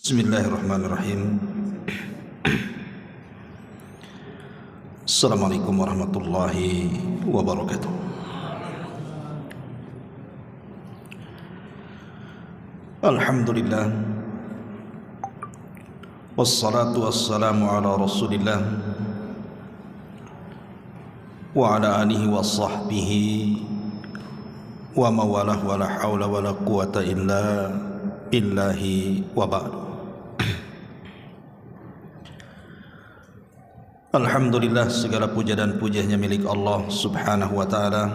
Bismillahirrahmanirrahim. Assalamualaikum warahmatullahi wabarakatuh. Alhamdulillah, wassalatu wassalamu ala rasulillah wa ala alihi wa sahbihi wa mawalah wa la hawla wa la quwata illa billahi wa ba'd. Alhamdulillah, segala puja dan pujiannya milik Allah subhanahu wa ta'ala.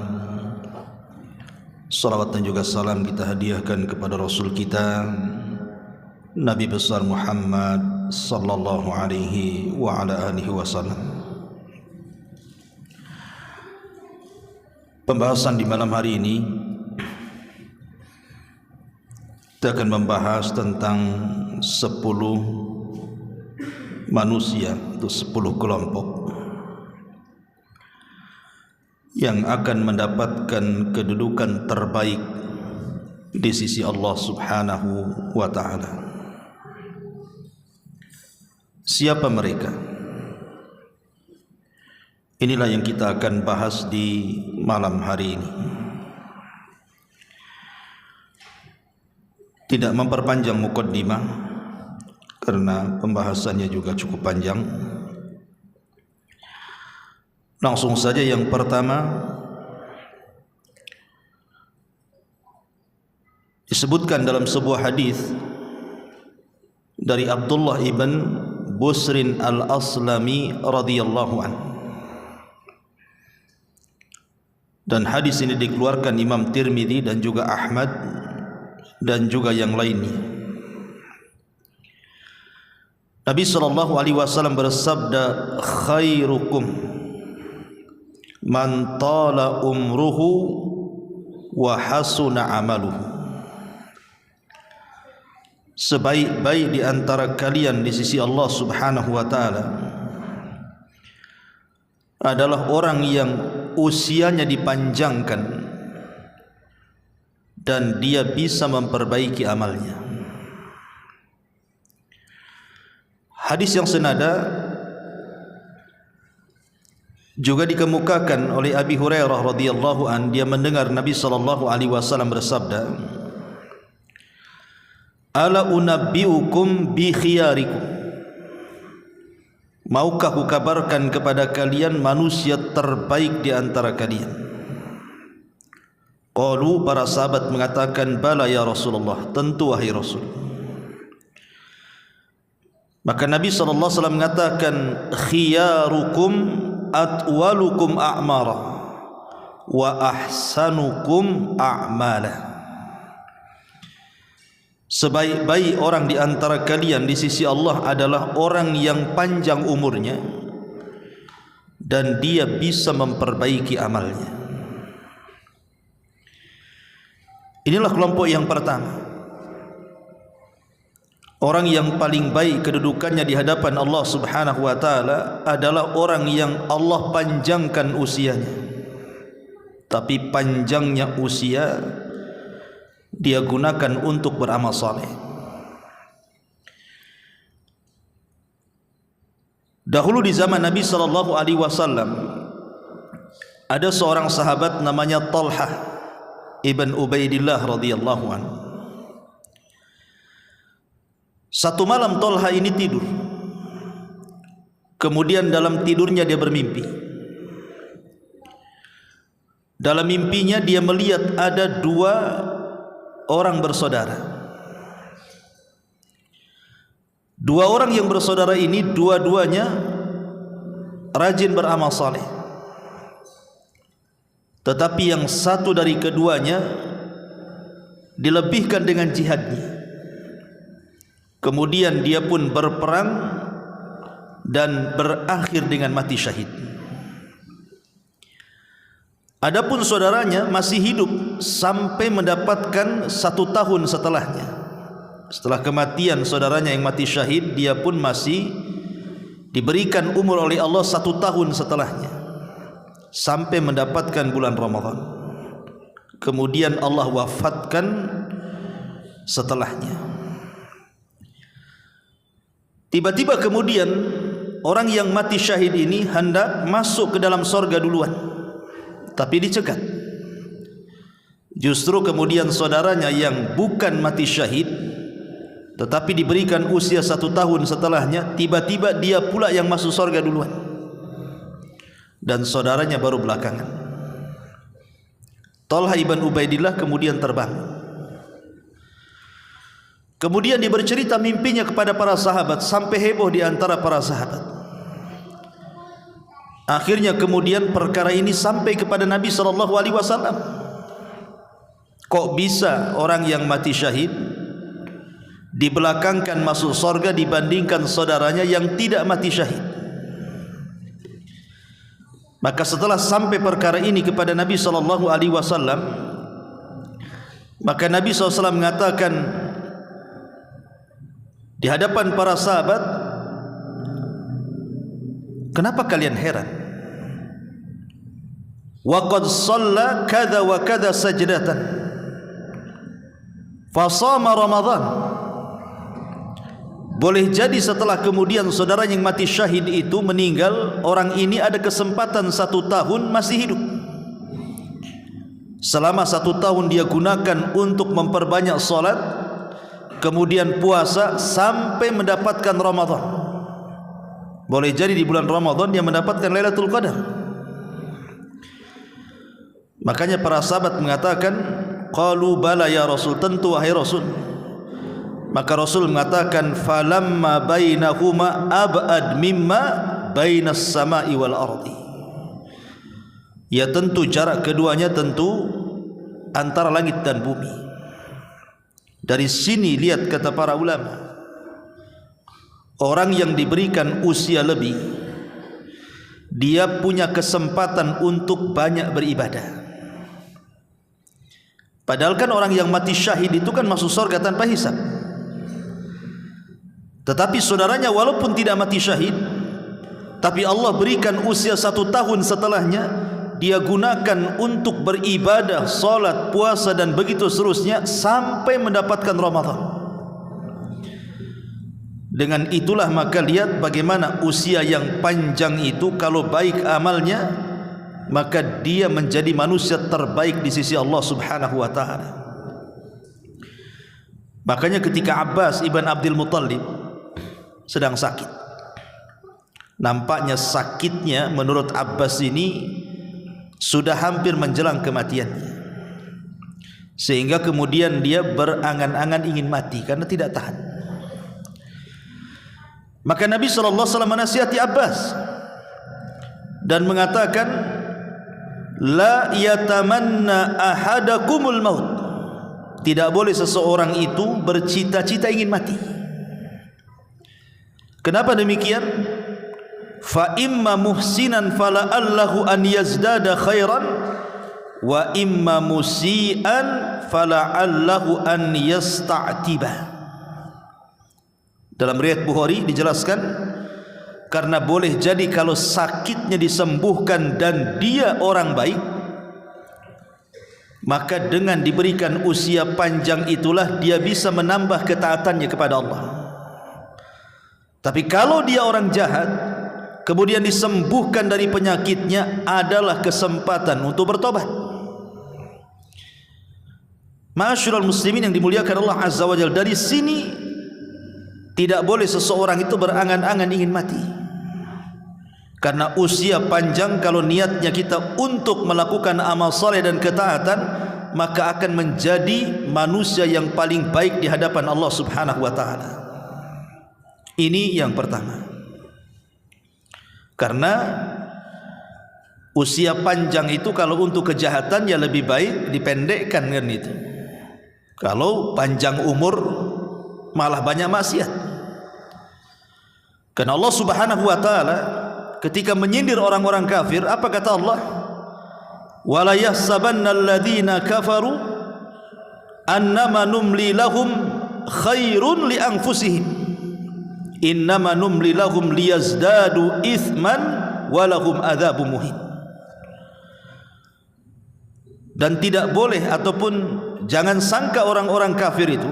Salawat dan juga salam kita hadiahkan kepada Rasul kita Nabi besar Muhammad sallallahu alaihi wa ala alihi wasallam. Pembahasan di malam hari ini kita akan membahas tentang 10 manusia atau 10 kelompok yang akan mendapatkan kedudukan terbaik di sisi Allah subhanahu wa ta'ala. Siapa mereka? Inilah yang kita akan bahas di malam hari ini. Tidak memperpanjang muqaddimah karena pembahasannya juga cukup panjang. Langsung saja yang pertama, disebutkan dalam sebuah hadis dari Abdullah ibn Busrin al-Aslami radhiyallahu anhu, dan hadis ini dikeluarkan Imam Tirmidzi dan juga Ahmad dan juga yang lainnya. Nabi SAW bersabda, khairukum man tala umruhu wa hasuna amaluhu. Sebaik-baik di antara kalian di sisi Allah subhanahu wa ta'ala adalah orang yang usianya dipanjangkan dan dia bisa memperbaiki amalnya. Hadis yang senada juga dikemukakan oleh Abi Hurairah radhiyallahu an, dia mendengar Nabi sallallahu alaihi wasallam bersabda, ala unabbiukum bi khiyarikum, maukah ku kabarkan kepada kalian manusia terbaik di antara kalian? Qalu, para sahabat mengatakan, bala ya Rasulullah, tentu wahai Rasul. Maka Nabi SAW mengatakan, khiyarukum atwalukum a'mara wa ahsanukum a'mala. Sebaik-baik orang di antara kalian di sisi Allah adalah orang yang panjang umurnya dan dia bisa memperbaiki amalnya. Inilah kelompok yang pertama. Orang yang paling baik kedudukannya di hadapan Allah subhanahu wa ta'ala adalah orang yang Allah panjangkan usianya. Tapi panjangnya usia dia gunakan untuk beramal saleh. Dahulu di zaman Nabi SAW ada seorang sahabat namanya Talhah ibn Ubaidillah radhiyallahu anhu. Satu malam Talha ini tidur. Kemudian dalam tidurnya dia bermimpi. Dalam mimpinya dia melihat ada 2 orang bersaudara. 2 orang yang bersaudara ini dua-duanya rajin beramal saleh. Tetapi yang satu dari keduanya dilebihkan dengan jihadnya. Kemudian dia pun berperang dan berakhir dengan mati syahid. Adapun saudaranya masih hidup sampai mendapatkan 1 tahun setelahnya. Setelah kematian saudaranya yang mati syahid, dia pun masih diberikan umur oleh Allah 1 tahun setelahnya, sampai mendapatkan bulan Ramadan. Kemudian Allah wafatkan setelahnya. Tiba-tiba kemudian orang yang mati syahid ini hendak masuk ke dalam sorga duluan, tapi dicegat. Justru kemudian saudaranya yang bukan mati syahid tetapi diberikan usia 1 tahun setelahnya, tiba-tiba dia pula yang masuk sorga duluan dan saudaranya baru belakangan. Talha ibn Ubaidillah kemudian terbangun. Kemudian dia bercerita mimpinya kepada para sahabat, sampai heboh di antara para sahabat. Akhirnya kemudian perkara ini sampai kepada Nabi SAW. Kok bisa orang yang mati syahid dibelakangkan masuk sorga dibandingkan saudaranya yang tidak mati syahid? Maka setelah sampai perkara ini kepada Nabi SAW, maka Nabi SAW mengatakan di hadapan para sahabat, kenapa kalian heran? Wa qad shalla kadza wa kadza sajdatan fa shama Ramadan. Boleh jadi setelah kemudian saudara yang mati syahid itu meninggal, orang ini ada kesempatan 1 tahun masih hidup. Selama 1 tahun dia gunakan untuk memperbanyak salat, kemudian puasa sampai mendapatkan Ramadan. Boleh jadi di bulan Ramadan dia mendapatkan Lailatul Qadar. Makanya para sahabat mengatakan, qalu bala ya Rasul, tentu wahai Rasul. Maka Rasul mengatakan, falamma bainahuma ab'ad mimma bainas sama'i wal ardi. Ya tentu jarak keduanya tentu antara langit dan bumi. Dari sini lihat kata para ulama, orang yang diberikan usia lebih, dia punya kesempatan untuk banyak beribadah. Padahal kan orang yang mati syahid itu kan masuk surga tanpa hisab. Tetapi saudaranya walaupun tidak mati syahid, tapi Allah berikan usia 1 tahun setelahnya, dia gunakan untuk beribadah, salat, puasa dan begitu seterusnya sampai mendapatkan Ramadan. Dengan itulah maka lihat bagaimana usia yang panjang itu, kalau baik amalnya maka dia menjadi manusia terbaik di sisi Allah Subhanahu wa taala. Makanya ketika Abbas ibn Abdul Muttalib sedang sakit, nampaknya sakitnya menurut Abbas ini sudah hampir menjelang kematiannya, sehingga kemudian dia berangan-angan ingin mati karena tidak tahan. Maka Nabi SAW menasihati Abbas dan mengatakan, la yatamanna ahadakumul maut. Tidak boleh seseorang itu bercita-cita ingin mati. Kenapa demikian? Fa imma muhsinan fala allahu an yazdada khairan wa imma musian fala allahu an yasta'tiba. Dalam riwayat Bukhari dijelaskan, karena boleh jadi kalau sakitnya disembuhkan dan dia orang baik, maka dengan diberikan usia panjang itulah dia bisa menambah ketaatannya kepada Allah. Tapi kalau dia orang jahat kemudian disembuhkan dari penyakitnya, adalah kesempatan untuk bertobat. Ma'asyiral muslimin yang dimuliakan Allah Azza wa Jalla, dari sini tidak boleh seseorang itu berangan-angan ingin mati. Karena usia panjang, kalau niatnya kita untuk melakukan amal saleh dan ketaatan, maka akan menjadi manusia yang paling baik di hadapan Allah Subhanahu wa taala. Ini yang pertama. Karena usia panjang itu kalau untuk kejahatan ya lebih baik dipendekkan kan itu. Kalau panjang umur malah banyak maksiat. Karena Allah Subhanahu wa taala ketika menyindir orang-orang kafir, apa kata Allah? Wala yahsabanna alladziina kafaru annama numli lahum khairun li anfusihim innama numli lahum liyazdadu ithman walahum adzabun muhin. Dan tidak boleh ataupun jangan sangka orang-orang kafir itu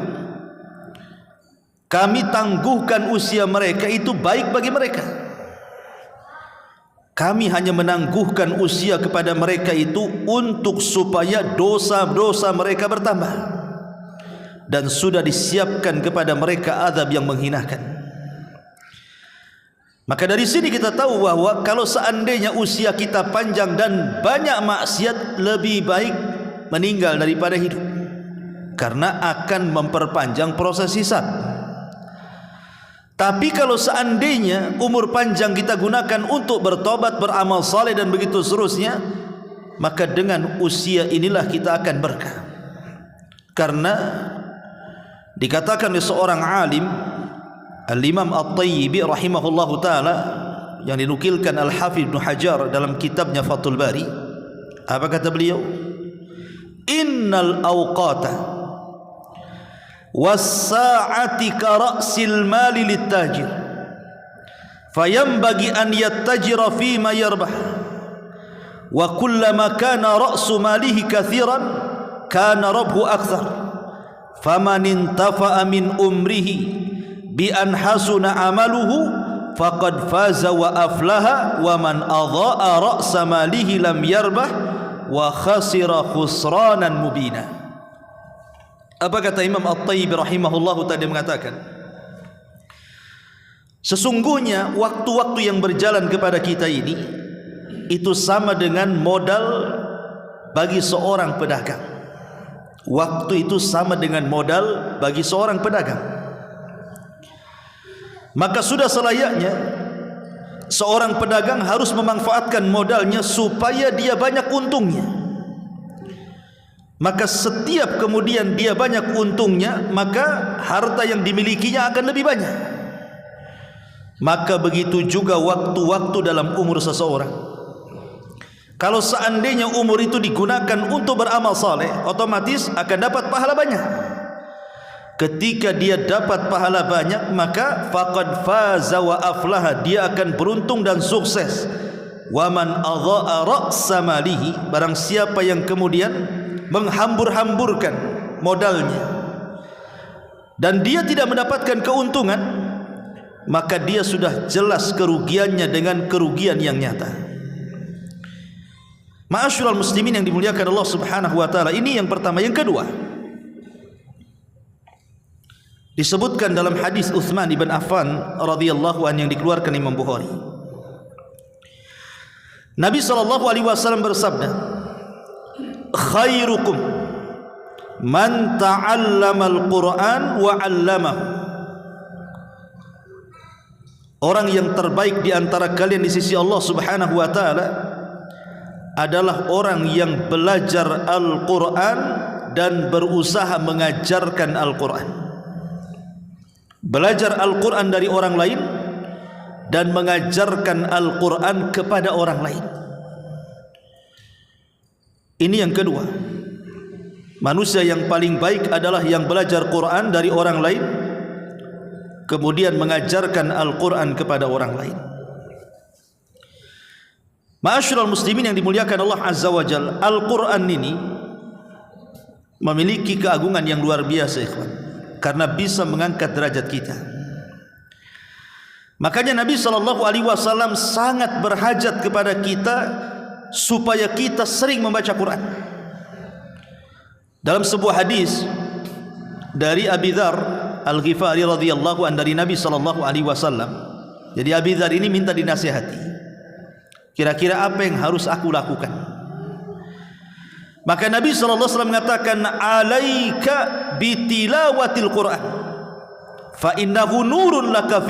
kami tangguhkan usia mereka itu baik bagi mereka. Kami hanya menangguhkan usia kepada mereka itu untuk supaya dosa-dosa mereka bertambah, dan sudah disiapkan kepada mereka azab yang menghinakan. Maka dari sini kita tahu bahwa kalau seandainya usia kita panjang dan banyak maksiat, lebih baik meninggal daripada hidup, karena akan memperpanjang proses hisab. Tapi kalau seandainya umur panjang kita gunakan untuk bertobat, beramal saleh dan begitu seterusnya, maka dengan usia inilah kita akan berkah. Karena dikatakan oleh seorang alim, Al-Imam At-Tayyibi rahimahullahu ta'ala, yang dinukilkan Al-Hafidh Ibn Hajar dalam kitabnya Fathul Bari, apa kata beliau? Innal awqata was-sa'ati ka ra'sil mali lit-tajir, fayanbaghi an yattajira fima yarbah, wa kullama kana ra'su malihi kathiran kana rabhu akthar, faman intafa'a min umrihi bi an hasuna amaluhu faqad faza wa aflaha, wa man adha'a ra'sa malihi lam yarbah wa khasira khusranan mubina. Apa kata Imam At-Tayyibi rahimahullahu ta'ala? Mengatakan, sesungguhnya waktu-waktu yang berjalan kepada kita ini itu sama dengan modal bagi seorang pedagang. Waktu itu sama dengan modal bagi seorang pedagang. Maka sudah selayaknya seorang pedagang harus memanfaatkan modalnya supaya dia banyak untungnya. Maka setiap kemudian dia banyak untungnya, maka harta yang dimilikinya akan lebih banyak. Maka begitu juga waktu-waktu dalam umur seseorang. Kalau seandainya umur itu digunakan untuk beramal saleh, otomatis akan dapat pahala banyak. Ketika dia dapat pahala banyak, maka faqad faza wa aflaha, dia akan beruntung dan sukses. Wa man adha'a ra'sa malihi, barang siapa yang kemudian menghambur-hamburkan modalnya dan dia tidak mendapatkan keuntungan, maka dia sudah jelas kerugiannya dengan kerugian yang nyata. Ma'asyiral muslimin yang dimuliakan Allah Subhanahu wa taala, ini yang pertama. Yang kedua, disebutkan dalam hadis Utsman ibn Affan radhiyallahu anhu yang dikeluarkan Imam Bukhari. Nabi sallallahu alaihi wasallam bersabda, khairukum man ta'allama al-Qur'an wa 'allamahu. Orang yang terbaik di antara kalian di sisi Allah Subhanahu wa taala adalah orang yang belajar Al-Qur'an dan berusaha mengajarkan Al-Qur'an. Belajar Al-Qur'an dari orang lain dan mengajarkan Al-Qur'an kepada orang lain. Ini yang kedua. Manusia yang paling baik adalah yang belajar Quran dari orang lain, kemudian mengajarkan Al-Quran kepada orang lain. Ma'asyiral muslimin yang dimuliakan Allah Azza wa Jalla, Al-Quran ini memiliki keagungan yang luar biasa, ikhwan, karena bisa mengangkat derajat kita. Makanya Nabi SAW sangat berhajat kepada kita supaya kita sering membaca Quran. Dalam sebuah hadis dari Abi Dzar Al-Ghifari radhiyallahu anhu dari Nabi SAW. Jadi Abi Dzar ini minta dinasihati, kira-kira apa yang harus aku lakukan? Maka Nabi SAW mengatakan, alaika bitilawatil Quran, fa innahu nurun laka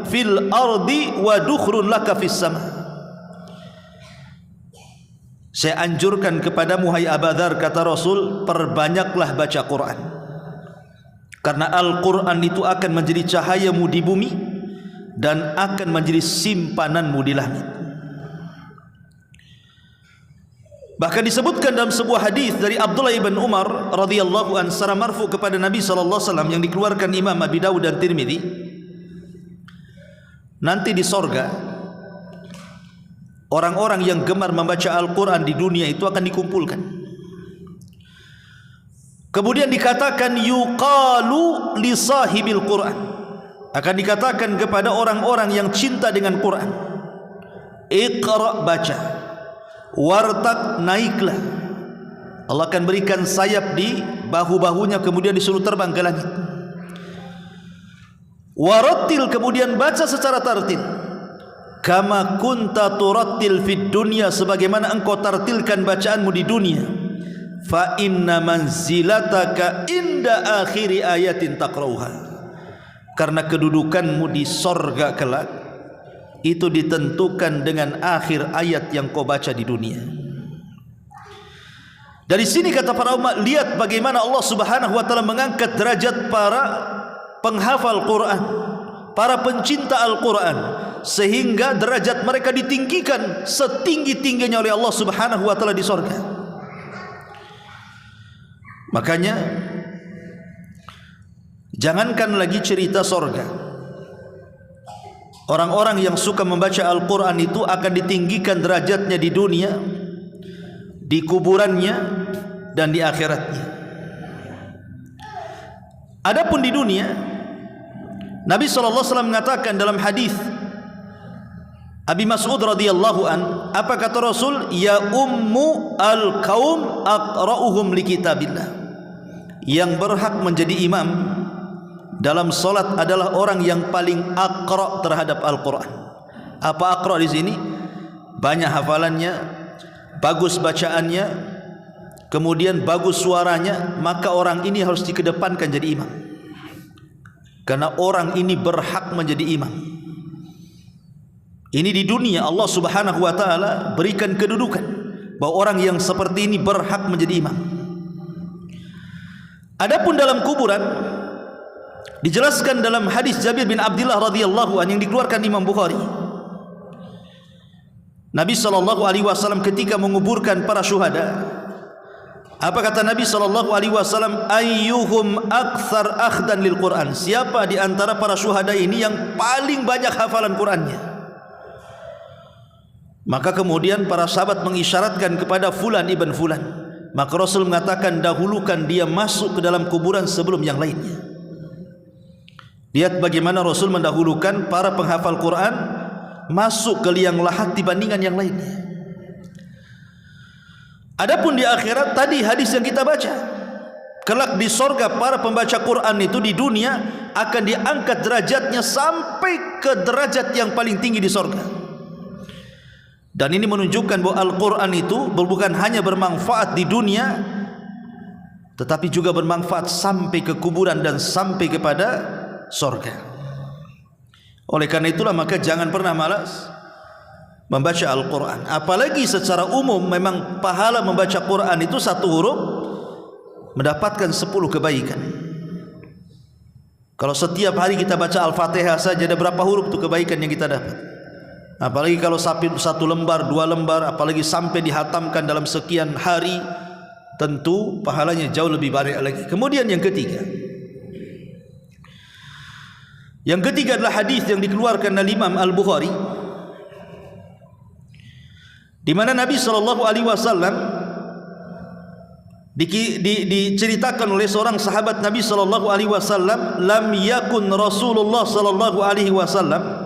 fil ardi wa dukhrun laka fis sama. Saya anjurkan kepadamu, hai Abu Dzar, kata Rasul, perbanyaklah baca Quran, karena Al-Quran itu akan menjadi cahayamu di bumi dan akan menjadi simpananmu di langit. Bahkan disebutkan dalam sebuah hadis dari Abdullah ibn Umar radhiyallahu anhu secara marfu kepada Nabi SAW yang dikeluarkan Imam Abi Dawud dan Tirmidzi, nanti di sorga orang-orang yang gemar membaca Al-Quran di dunia itu akan dikumpulkan. Kemudian dikatakan, yuqalu li sahibil Quran, akan dikatakan kepada orang-orang yang cinta dengan Quran, Iqra, baca, wartaq, naiklah. Allah akan berikan sayap di bahu-bahunya, kemudian disuruh terbang ke langit. Warattil, kemudian baca secara tartil, kama kunta turattil fid dunya, sebagaimana engkau tartilkan bacaanmu di dunia. Fa inna manzilataka inda akhiri ayatin taqrauha, karena kedudukanmu di sorga kelak itu ditentukan dengan akhir ayat yang kau baca di dunia. Dari sini kata para ulama, lihat bagaimana Allah Subhanahu wa taala mengangkat derajat para penghafal Quran, para pencinta Al-Quran, sehingga derajat mereka ditinggikan setinggi-tingginya oleh Allah Subhanahu wa taala di sorga. Makanya jangankan lagi cerita sorga, orang-orang yang suka membaca Al-Quran itu akan ditinggikan derajatnya di dunia, di kuburannya, dan di akhiratnya. Adapun di dunia, Nabi SAW mengatakan dalam hadis Abi Mas'ud radhiyallahu an, apa kata Rasul? Ya ummu al-qaum aqra'uhum li kitabillah. Yang berhak menjadi imam dalam solat adalah orang yang paling aqra' terhadap Al-Quran. Apa aqra' di sini? Banyak hafalannya, bagus bacaannya, kemudian bagus suaranya, maka orang ini harus dikedepankan jadi imam, karena orang ini berhak menjadi imam. Ini di dunia Allah Subhanahu wa taala berikan kedudukan bahwa orang yang seperti ini berhak menjadi imam. Adapun dalam kuburan, dijelaskan dalam hadis Jabir bin Abdullah radhiyallahu anhu yang dikeluarkan Imam Bukhari. Nabi SAW ketika menguburkan para syuhada, apa kata Nabi SAW? Ayyuhum akthar akhdan lil Quran. Siapa di antara para syuhada ini yang paling banyak hafalan Qurannya? Maka kemudian para sahabat mengisyaratkan kepada Fulan ibn Fulan. Maka Rasul mengatakan, dahulukan dia masuk ke dalam kuburan sebelum yang lainnya. Lihat bagaimana Rasul mendahulukan para penghafal Quran masuk ke liang lahat dibandingkan yang lainnya. Adapun di akhirat, tadi hadis yang kita baca, kelak di sorga para pembaca Quran itu di dunia akan diangkat derajatnya sampai ke derajat yang paling tinggi di sorga. Dan ini menunjukkan bahwa Al-Quran itu bukan hanya bermanfaat di dunia, tetapi juga bermanfaat sampai ke kuburan dan sampai kepada sorga. Oleh karena itulah maka jangan pernah malas membaca Al-Quran. Apalagi secara umum memang pahala membaca Quran itu satu huruf mendapatkan 10 kebaikan. Kalau setiap hari kita baca Al-Fatihah saja, ada berapa huruf itu kebaikan yang kita dapat? Apalagi kalau satu lembar, 2 lembar, apalagi sampai dihatamkan dalam sekian hari, tentu pahalanya jauh lebih banyak lagi. Kemudian yang ketiga adalah hadis yang dikeluarkan oleh Imam Al-Bukhari, di mana Nabi SAW diceritakan oleh seorang sahabat Nabi SAW, lam yakun Rasulullah SAW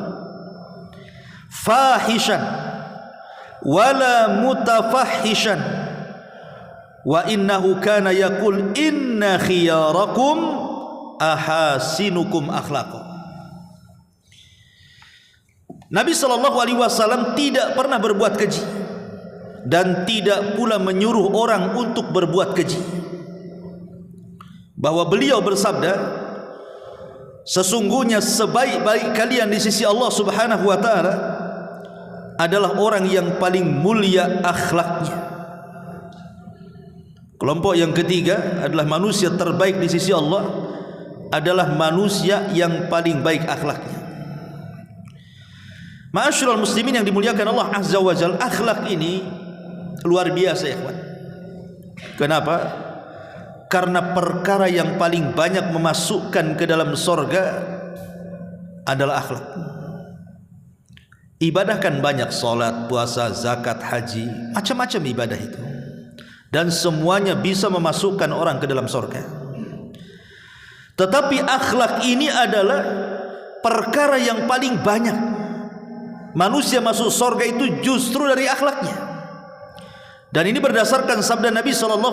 fahishan wala mutafahishan wa innahu kana yaqul inna khiyarakum ahasinukum akhlaqan. Nabi SAW tidak pernah berbuat keji dan tidak pula menyuruh orang untuk berbuat keji. Bahwa beliau bersabda, sesungguhnya sebaik-baik kalian di sisi Allah Subhanahu wa taala adalah orang yang paling mulia akhlaknya. Kelompok yang ketiga adalah manusia terbaik di sisi Allah adalah manusia yang paling baik akhlaknya. Ma'asyiral muslimin yang dimuliakan Allah Azza wa Jalla, akhlak ini luar biasa ya kawan. Kenapa? Karena perkara yang paling banyak memasukkan ke dalam sorga adalah akhlak. Ibadah kan banyak, salat, puasa, zakat, haji, macam-macam ibadah itu, dan semuanya bisa memasukkan orang ke dalam sorga. Tetapi akhlak ini adalah perkara yang paling banyak manusia masuk surga itu justru dari akhlaknya. Dan ini berdasarkan sabda Nabi SAW,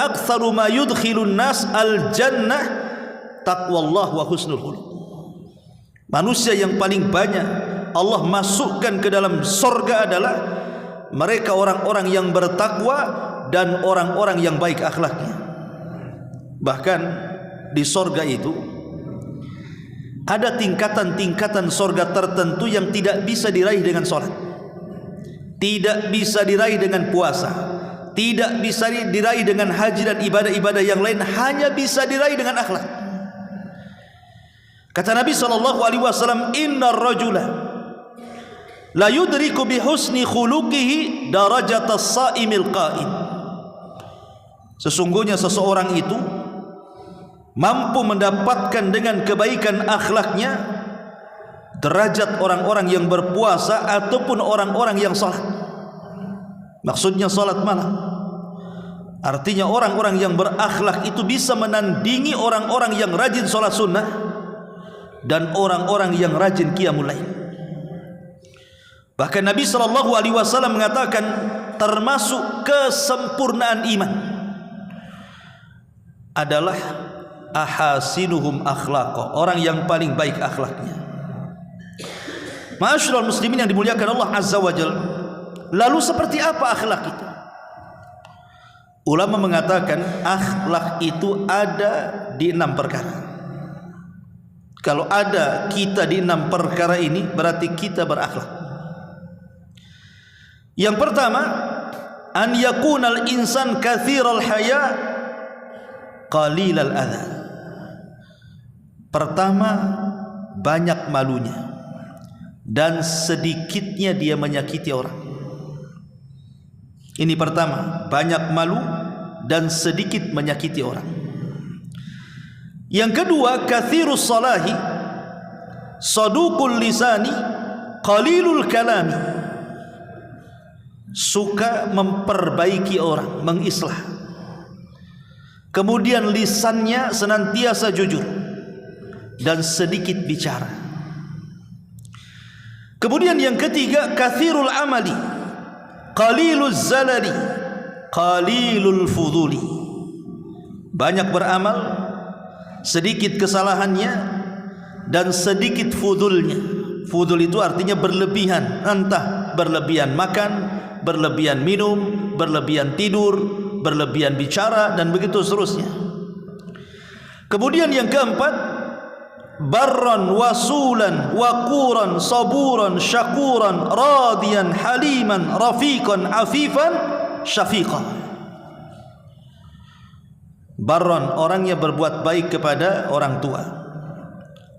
aktsaru ma yudkhilun nas al jannah taqwallah wa husnul khuluq. Manusia yang paling banyak Allah masukkan ke dalam surga adalah mereka orang-orang yang bertakwa dan orang-orang yang baik akhlaknya. Bahkan di surga itu ada tingkatan-tingkatan surga tertentu yang tidak bisa diraih dengan sholat, tidak bisa diraih dengan puasa, tidak bisa diraih dengan haji dan ibadah-ibadah yang lain, hanya bisa diraih dengan akhlak. Kata Nabi SAW, innar rajula la yudriku bihusni khuluqihi darajatas sa'imil qa'im. Sesungguhnya seseorang itu mampu mendapatkan dengan kebaikan akhlaknya derajat orang-orang yang berpuasa ataupun orang-orang yang salat. Maksudnya salat malam. Artinya orang-orang yang berakhlak itu bisa menandingi orang-orang yang rajin salat sunnah dan orang-orang yang rajin qiyamul lail. Bahkan Nabi SAW mengatakan termasuk kesempurnaan iman adalah ahasinuhum akhlaqa, orang yang paling baik akhlaknya. Ma'asyiral muslimin yang dimuliakan Allah Azza wa Jalla, lalu seperti apa akhlak itu? Ulama mengatakan akhlak itu ada di 6 perkara. Kalau ada kita di 6 perkara ini, berarti kita berakhlak. Yang pertama, an yakunal insan katsiral haya qalilal adza. Pertama, banyak malunya dan sedikitnya dia menyakiti orang. Ini pertama, banyak malu dan sedikit menyakiti orang. Yang kedua, katsirus salahi saduqul lisani qalilul kalami. Suka memperbaiki orang, mengislah. Kemudian lisannya senantiasa jujur dan sedikit bicara. Kemudian yang ketiga, kathirul amali qaliluz zalali qalilul fuduli. Banyak beramal, sedikit kesalahannya dan sedikit fudulnya. Fudul itu artinya berlebihan, entah berlebihan makan, berlebihan minum, berlebihan tidur, berlebihan bicara, dan begitu seterusnya. Kemudian yang keempat, barran wasulan waquran saburan syakuran radiyan haliman rafiqan afifan syafiqan. Barran, orangnya berbuat baik kepada orang tua.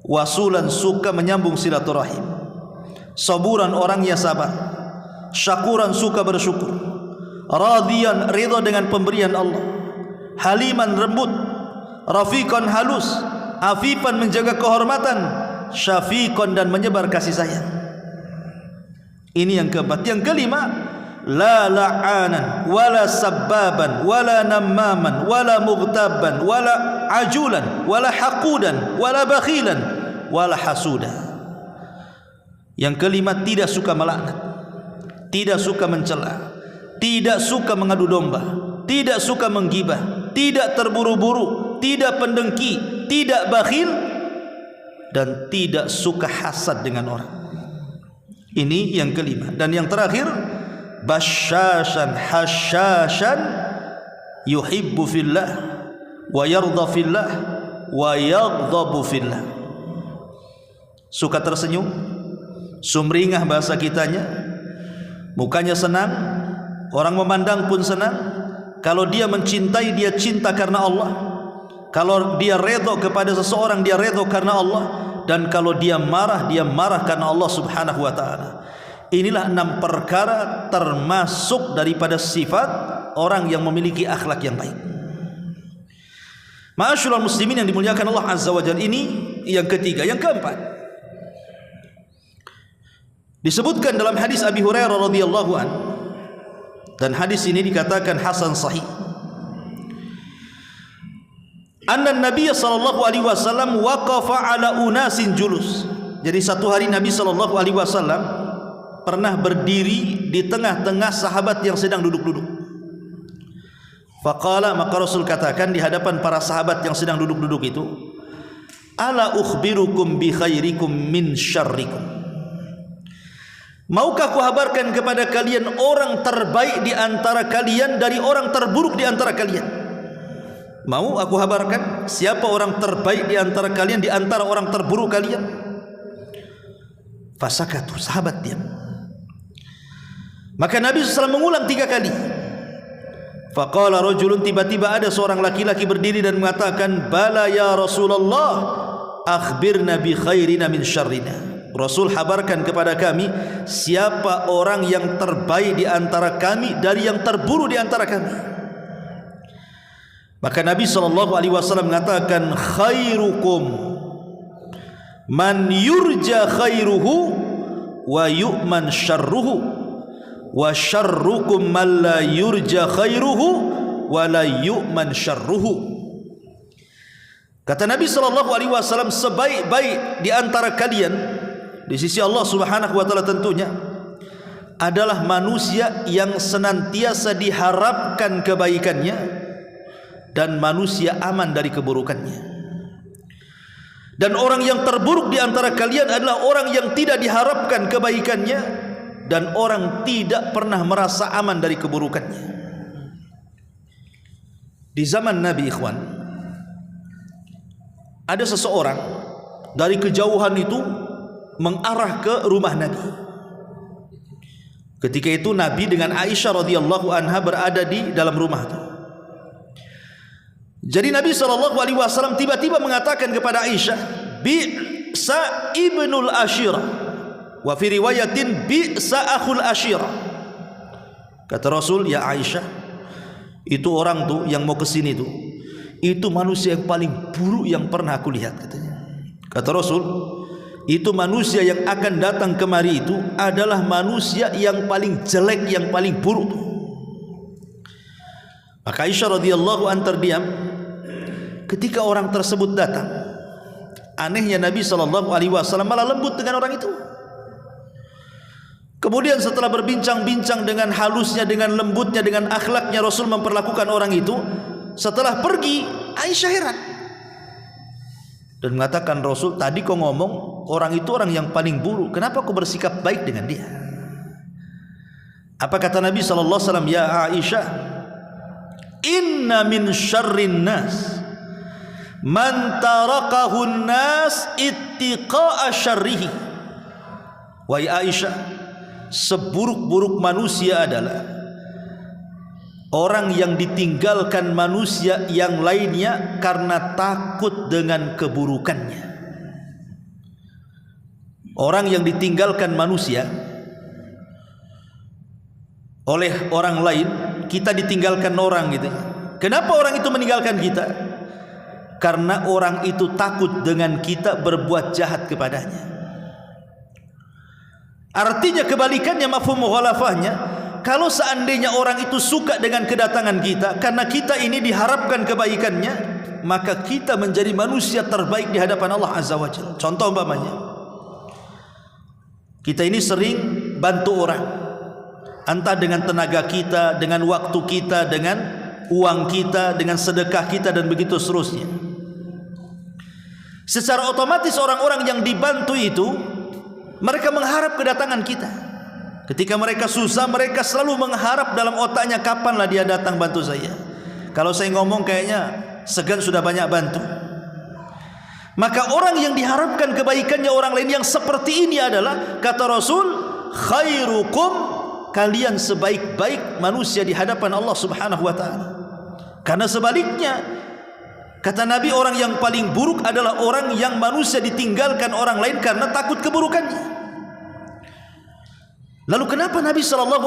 Wasulan, suka menyambung silaturahim. Saburan, orangnya sabar. Syakuran, suka bersyukur. Radiyan, ridha dengan pemberian Allah. Haliman, lembut. Rafiqan, halus. Afifan, menjaga kehormatan. Syafiqan, dan menyebar kasih sayang. Ini yang keempat. Yang kelima, la la'anan wala sabbaban wala nammaman wala mughtaban wala ajulan wala haqudan wala bakhilan wala hasuda. Yang kelima, tidak suka melaknat, tidak suka mencela, tidak suka mengadu domba, tidak suka menggibah, tidak terburu-buru, tidak pendengki, tidak bakhil, dan tidak suka hasad dengan orang. Ini yang kelima. Dan yang terakhir, basyashan hasyashan yuhibbu fillah wa yarda fillah wa yaghdabu fillah. Suka tersenyum, sumringah bahasa kitanya, mukanya senang, orang memandang pun senang. Kalau dia mencintai, dia cinta karena Allah. Kalau dia redha kepada seseorang, dia redha karena Allah. Dan kalau dia marah karena Allah subhanahu wa ta'ala. Inilah 6 perkara termasuk daripada sifat orang yang memiliki akhlak yang baik. Ma'asyiral muslimin yang dimuliakan Allah Azza wa Jalla, ini yang ketiga. Yang keempat, disebutkan dalam hadis Abi Hurairah radhiyallahu an, dan hadis ini dikatakan hasan sahih. anna Nabi sallallahu alaihi wasallam waqafa ala unasin julus. Jadi satu hari Nabi sallallahu alaihi wasallam pernah berdiri di tengah-tengah sahabat yang sedang duduk-duduk. Faqala, maka Rasul katakan di hadapan para sahabat yang sedang duduk-duduk itu, ala ukhbirukum bi khairikum min syarrikum. Maukah ku kabarkan kepada kalian orang terbaik di antara kalian dari orang terburuk di antara kalian? Mau aku kabarkan siapa orang terbaik di antara kalian di antara orang terburuk kalian? Fasakatu, sahabat diam. Maka Nabi SAW mengulang 3 kali. Faqala rajulun, tiba-tiba ada seorang laki-laki berdiri dan mengatakan, bala ya Rasulullah, akhbirna bi khairina min syarrina. Rasul, habarkan kepada kami siapa orang yang terbaik di antara kami dari yang terburuk di antara kami. Maka Nabi SAW mengatakan, khairukum man yurja khairuhu wa yu'man syarruhu wa syarrukum man la yurja khairuhu wa la yu'man syarruhu. Kata Nabi SAW, sebaik-baik di antara kalian di sisi Allah Subhanahu wa taala tentunya adalah manusia yang senantiasa diharapkan kebaikannya dan manusia aman dari keburukannya. Dan orang yang terburuk di antara kalian adalah orang yang tidak diharapkan kebaikannya dan orang tidak pernah merasa aman dari keburukannya. Di zaman Nabi, ikhwan, ada seseorang dari kejauhan itu mengarah ke rumah Nabi. Ketika itu Nabi dengan Aisyah radhiyallahu anha berada di dalam rumah itu. Jadi Nabi SAW tiba-tiba mengatakan kepada Aisyah, bi'sa ibnul ashirah, wa fi riwayatin bi'sa akhul ashirah. Kata Rasul, ya Aisyah, itu orang tuh yang mau kesini tuh, itu manusia yang paling buruk yang pernah aku lihat, katanya. Kata Rasul, itu manusia yang akan datang kemari itu adalah manusia yang paling jelek, yang paling buruk. Maka Aisyah radhiyallahu anha terdiam ketika orang tersebut datang. Anehnya Nabi SAW malah lembut dengan orang itu. Kemudian setelah berbincang-bincang dengan halusnya, dengan lembutnya, dengan akhlaknya Rasul memperlakukan orang itu, setelah pergi Aisyah heran dan mengatakan, Rasul, tadi kau ngomong orang itu orang yang paling buruk, kenapa kau bersikap baik dengan dia? Apa kata Nabi SAW? Ya Aisyah, inna min syarrin nas man tarakahun nas ittiqa'a syarrihi. Wahai Aisyah, seburuk-buruk manusia adalah orang yang ditinggalkan manusia yang lainnya karena takut dengan keburukannya. Orang yang ditinggalkan manusia oleh orang lain, kita ditinggalkan orang gitu. Kenapa orang itu meninggalkan kita? Karena orang itu takut dengan kita berbuat jahat kepadanya. Artinya kebalikannya, mafhum mukhalafahnya, kalau seandainya orang itu suka dengan kedatangan kita karena kita ini diharapkan kebaikannya, maka kita menjadi manusia terbaik di hadapan Allah Azza wa Jalla. Contoh umpamanya, kita ini sering bantu orang, entah dengan tenaga kita, dengan waktu kita, dengan uang kita, dengan sedekah kita, dan begitu seterusnya. Secara otomatis orang-orang yang dibantu itu mereka mengharap kedatangan kita. Ketika mereka susah, mereka selalu mengharap dalam otaknya, kapanlah dia datang bantu saya. Kalau saya ngomong kayaknya segan sudah banyak bantu. Maka orang yang diharapkan kebaikannya orang lain yang seperti ini adalah, kata Rasul, khairukum, kalian sebaik-baik manusia di hadapan Allah Subhanahu wa taala. Karena sebaliknya, kata Nabi, orang yang paling buruk adalah orang yang manusia ditinggalkan orang lain karena takut keburukannya. Lalu kenapa Nabi SAW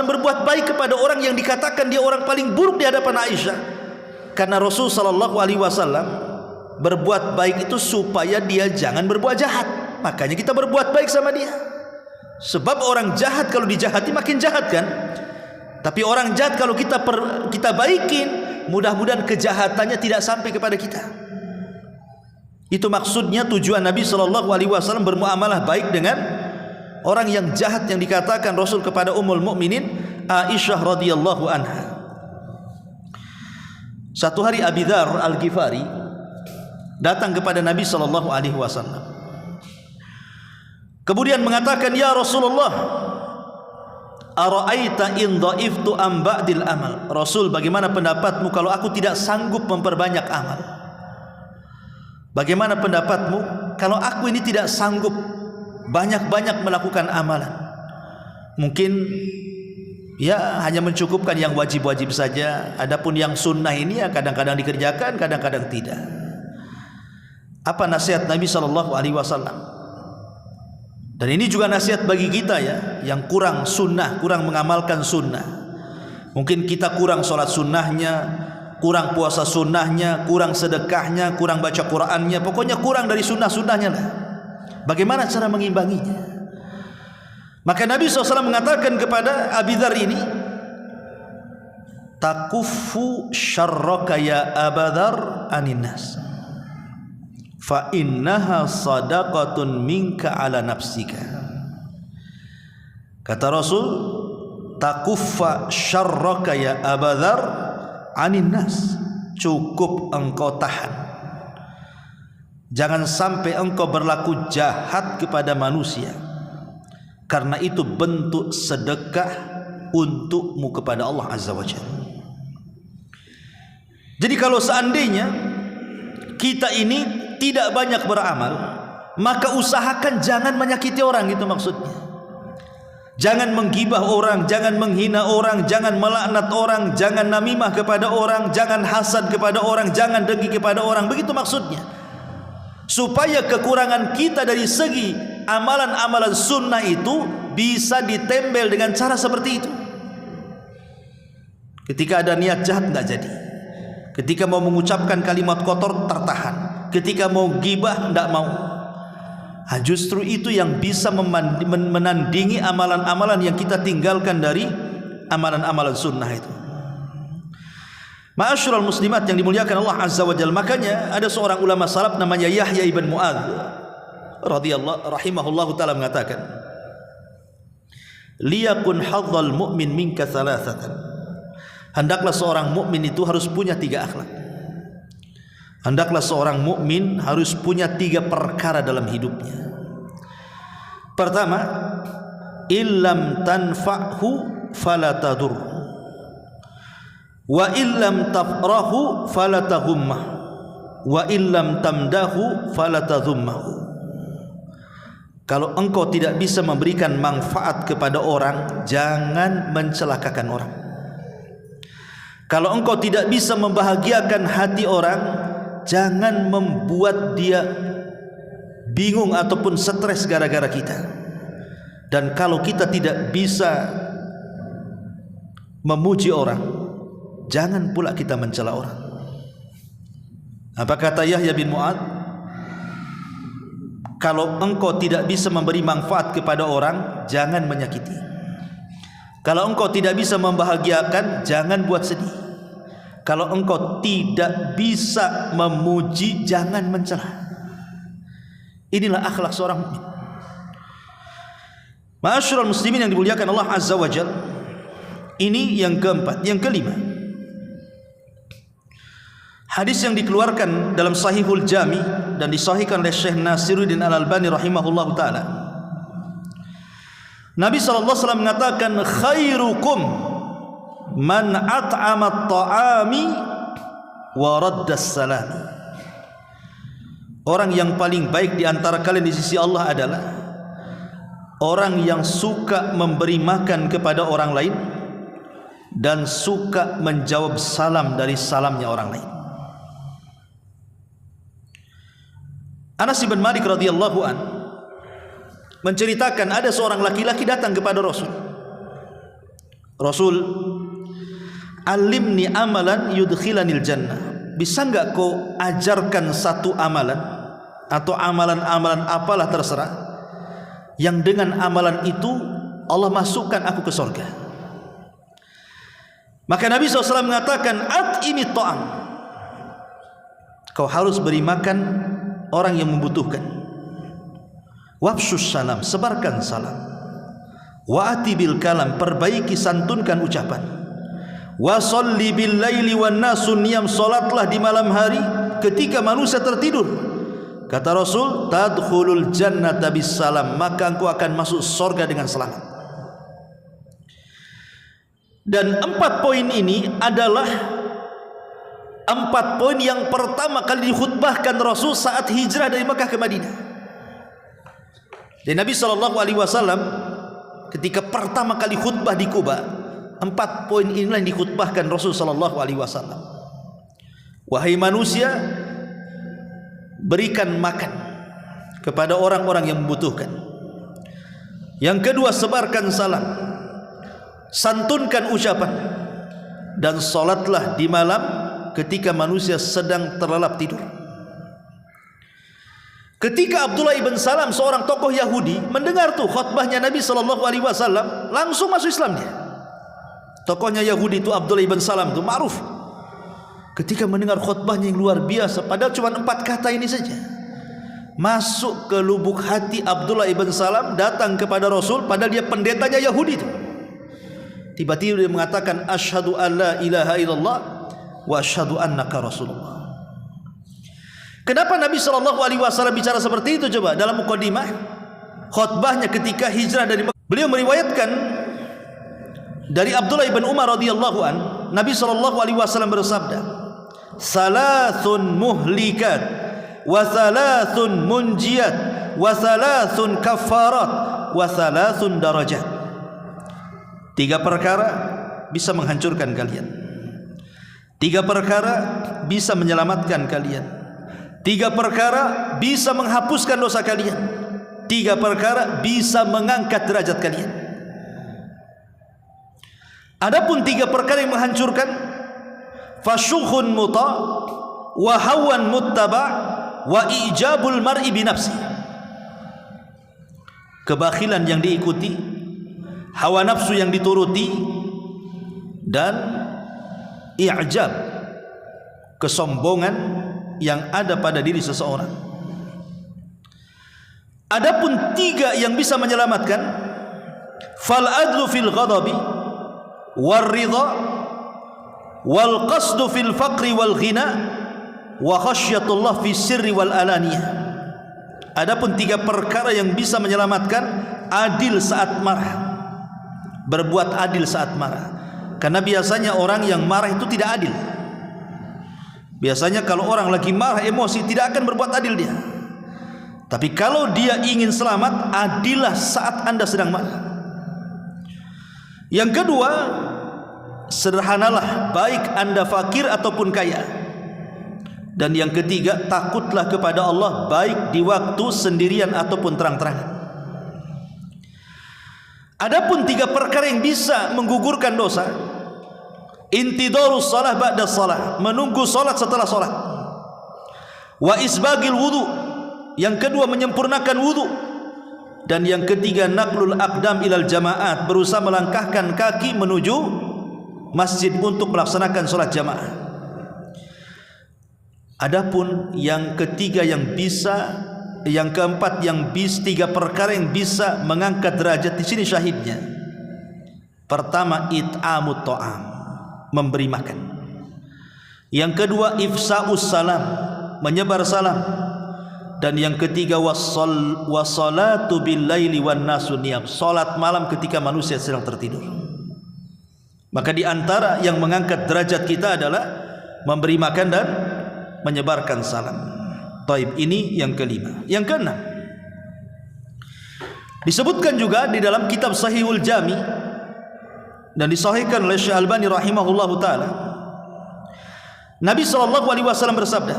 berbuat baik kepada orang yang dikatakan dia orang paling buruk di hadapan Aisyah? Karena Rasul SAW berbuat baik itu supaya dia jangan berbuat jahat. Makanya kita berbuat baik sama dia. Sebab orang jahat kalau dijahati makin jahat kan. Tapi orang jahat kalau kita baikin, mudah-mudahan kejahatannya tidak sampai kepada kita. Itu maksudnya tujuan Nabi SAW bermuamalah baik dengan orang yang jahat yang dikatakan Rasul kepada Ummul Mukminin Aisyah radhiyallahu anha. Satu hari Abi Dzar Al-Ghifari datang kepada Nabi SAW. Kemudian mengatakan, "Ya Rasulullah, ara'aita in dha'iftu am ba'dil amal?" Rasul, bagaimana pendapatmu kalau aku tidak sanggup memperbanyak amal? Bagaimana pendapatmu kalau aku ini tidak sanggup banyak-banyak melakukan amalan? Mungkin ya hanya mencukupkan yang wajib-wajib saja. Adapun yang sunnah ini ya kadang-kadang dikerjakan, kadang-kadang tidak. Apa nasihat Nabi SAW? Dan ini juga nasihat bagi kita ya, yang kurang sunnah, kurang mengamalkan sunnah. Mungkin kita kurang sholat sunnahnya, kurang puasa sunnahnya, kurang sedekahnya, kurang baca Qur'annya, pokoknya kurang dari sunnah-sunnahnya lah. Bagaimana cara mengimbanginya? Maka Nabi SAW mengatakan kepada Abi Dzar ini, "Takuffu syarraka ya Aba Dzar anin nas, fa innaha sadaqatun minka ala nafsika." Kata Rasul, "Takuffa syarraka ya Aba Dzar anin nas." Cukup engkau tahan, jangan sampai engkau berlaku jahat kepada manusia, karena itu bentuk sedekah untukmu kepada Allah Azza wa Jalla. Jadi kalau seandainya kita ini tidak banyak beramal, maka usahakan jangan menyakiti orang, itu maksudnya. Jangan menggibah orang, jangan menghina orang, jangan melaknat orang, jangan namimah kepada orang, jangan hasad kepada orang, jangan dengki kepada orang. Begitu maksudnya. Supaya kekurangan kita dari segi amalan-amalan sunnah itu bisa ditempel dengan cara seperti itu. Ketika ada niat jahat enggak jadi. Ketika mau mengucapkan kalimat kotor tertahan. Ketika mau gibah enggak mau. Justru itu yang bisa menandingi amalan-amalan yang kita tinggalkan dari amalan-amalan sunnah itu. Ma'asyiral muslimat yang dimuliakan Allah Azza wa Jalla. Makanya ada seorang ulama salaf namanya Yahya ibn Mu'adz radhiyallahu rahimahullahu taala mengatakan, "Liyakun hadzal mu'min minka thalathatan." Hendaklah seorang mukmin itu harus punya 3 akhlak. Hendaklah seorang mukmin harus punya 3 perkara dalam hidupnya. Pertama, illam tanfa'hu fala tadur, wa illam tafrahu fala tahummah, wa illam tamdahu fala tadhummahu. Kalau engkau tidak bisa memberikan manfaat kepada orang, jangan mencelakakan orang. Kalau engkau tidak bisa membahagiakan hati orang, jangan membuat dia bingung ataupun stres gara-gara kita. Dan kalau kita tidak bisa memuji orang, jangan pula kita mencela orang. Apa kata Yahya bin Mu'adz? Kalau engkau tidak bisa memberi manfaat kepada orang, jangan menyakiti. Kalau engkau tidak bisa membahagiakan, jangan buat sedih. Kalau engkau tidak bisa memuji, jangan mencela. Inilah akhlak seorang mukmin. Ma'asyiral muslimin yang dimuliakan Allah Azza wa Jalla. Ini yang keempat. Yang kelima, hadis yang dikeluarkan dalam Sahihul Jami dan disahihkan oleh Syekh Nasiruddin Al-Albani rahimahullahu taala. Nabi SAW mengatakan, "Khairukum man at'ama at-ta'ami wa radda as-salami." Orang yang paling baik di antara kalian di sisi Allah adalah orang yang suka memberi makan kepada orang lain dan suka menjawab salam dari salamnya orang lain. Anas bin Malik radhiyallahu an menceritakan ada seorang laki-laki datang kepada Rasul. "Rasul, alimni amalan yudkhilanil jannah." Bisa enggak kau ajarkan satu amalan atau amalan-amalan apalah terserah yang dengan amalan itu Allah masukkan aku ke surga. Maka Nabi SAW mengatakan, at'imi ta'am, kau harus beri makan orang yang membutuhkan. Wafsus salam, sebarkan salam. Wa'ati bil kalam, perbaiki santunkan ucapan. Wa sholli bil laili wan nasu niyam, salatlah di malam hari ketika manusia tertidur. Kata Rasul, tadkhulul jannata bis salam, maka engkau akan masuk surga dengan selamat. Dan 4 poin ini adalah 4 poin yang pertama kali dikhutbahkan Rasul saat hijrah dari Makkah ke Madinah. Dan Nabi SAW ketika pertama kali khutbah di Kuba, 4 poin inilah yang dikhutbahkan Rasul SAW. Wahai manusia, berikan makan kepada orang-orang yang membutuhkan. Yang kedua, sebarkan salam, santunkan ucapan, dan salatlah di malam ketika manusia sedang terlelap tidur. Ketika Abdullah ibn Salam, seorang tokoh Yahudi, mendengar tuh khutbahnya Nabi SAW, langsung masuk Islam dia. Tokohnya Yahudi itu Abdullah ibn Salam itu ma'ruf. Ketika mendengar khutbahnya yang luar biasa, padahal cuma 4 kata ini saja, masuk ke lubuk hati Abdullah ibn Salam, datang kepada Rasul, padahal dia pendetanya Yahudi itu. Tiba-tiba dia mengatakan, asyhadu an la ilaha illallah wa asyhadu annaka rasulullah. Kenapa Nabi SAW bicara seperti itu? Coba dalam mukadimah khutbahnya ketika hijrah dari Mekah, beliau meriwayatkan dari Abdullah ibn Umar radhiyallahu an, Nabi SAW bersabda, salasun muhlikat wa salasun munjiyat wa salasun kafarat wa salasun darajat. 3 perkara bisa menghancurkan kalian, 3 perkara bisa menyelamatkan kalian, 3 perkara bisa menghapuskan dosa kalian, 3 perkara bisa mengangkat derajat kalian. Adapun 3 perkara yang menghancurkan, fasyukhun muta wa hawan muttaba wa ijabul mar'i binafsi, kebakhilan yang diikuti, hawa nafsu yang dituruti, dan i'jab, kesombongan yang ada pada diri seseorang. Adapun 3 yang bisa menyelamatkan, fal adlu fil ghadabi war ridha wal qasdu fil faqri wal ghina wa khasyatullah fi sirri wal alaniyah. Adapun 3 perkara yang bisa menyelamatkan, adil saat marah, berbuat adil saat marah. Karena biasanya orang yang marah itu tidak adil. Biasanya kalau orang lagi marah, emosi, tidak akan berbuat adil dia. Tapi kalau dia ingin selamat, adillah saat Anda sedang marah. Yang kedua, sederhanalah, baik Anda fakir ataupun kaya. Dan yang ketiga, takutlah kepada Allah, baik di waktu sendirian ataupun terang-terangan. Adapun 3 perkara yang bisa menggugurkan dosa, intidarus salah ba'da salah, menunggu salat setelah salat, wa isbagil wudu, yang kedua menyempurnakan wudu, dan yang ketiga naqlul aqdam ilal jamaat, berusaha melangkahkan kaki menuju masjid untuk melaksanakan salat jamaah. Adapun yang ketiga yang bisa, yang keempat yang bisa, 3 perkara yang bisa mengangkat derajat, di sini syahidnya. Pertama, it'amut ta'am, memberi makan. Yang kedua, ifsa'us salam, menyebar salam. Dan yang ketiga, wassalatu bil laili wan nasu niyam, salat malam ketika manusia sedang tertidur. Maka di antara yang mengangkat derajat kita adalah memberi makan dan menyebarkan salam. Taib, ini yang kelima. Yang keenam, disebutkan juga di dalam kitab Sahihul Jami dan disahihkan oleh Syekh Albani rahimahullahu taala, Nabi SAW bersabda,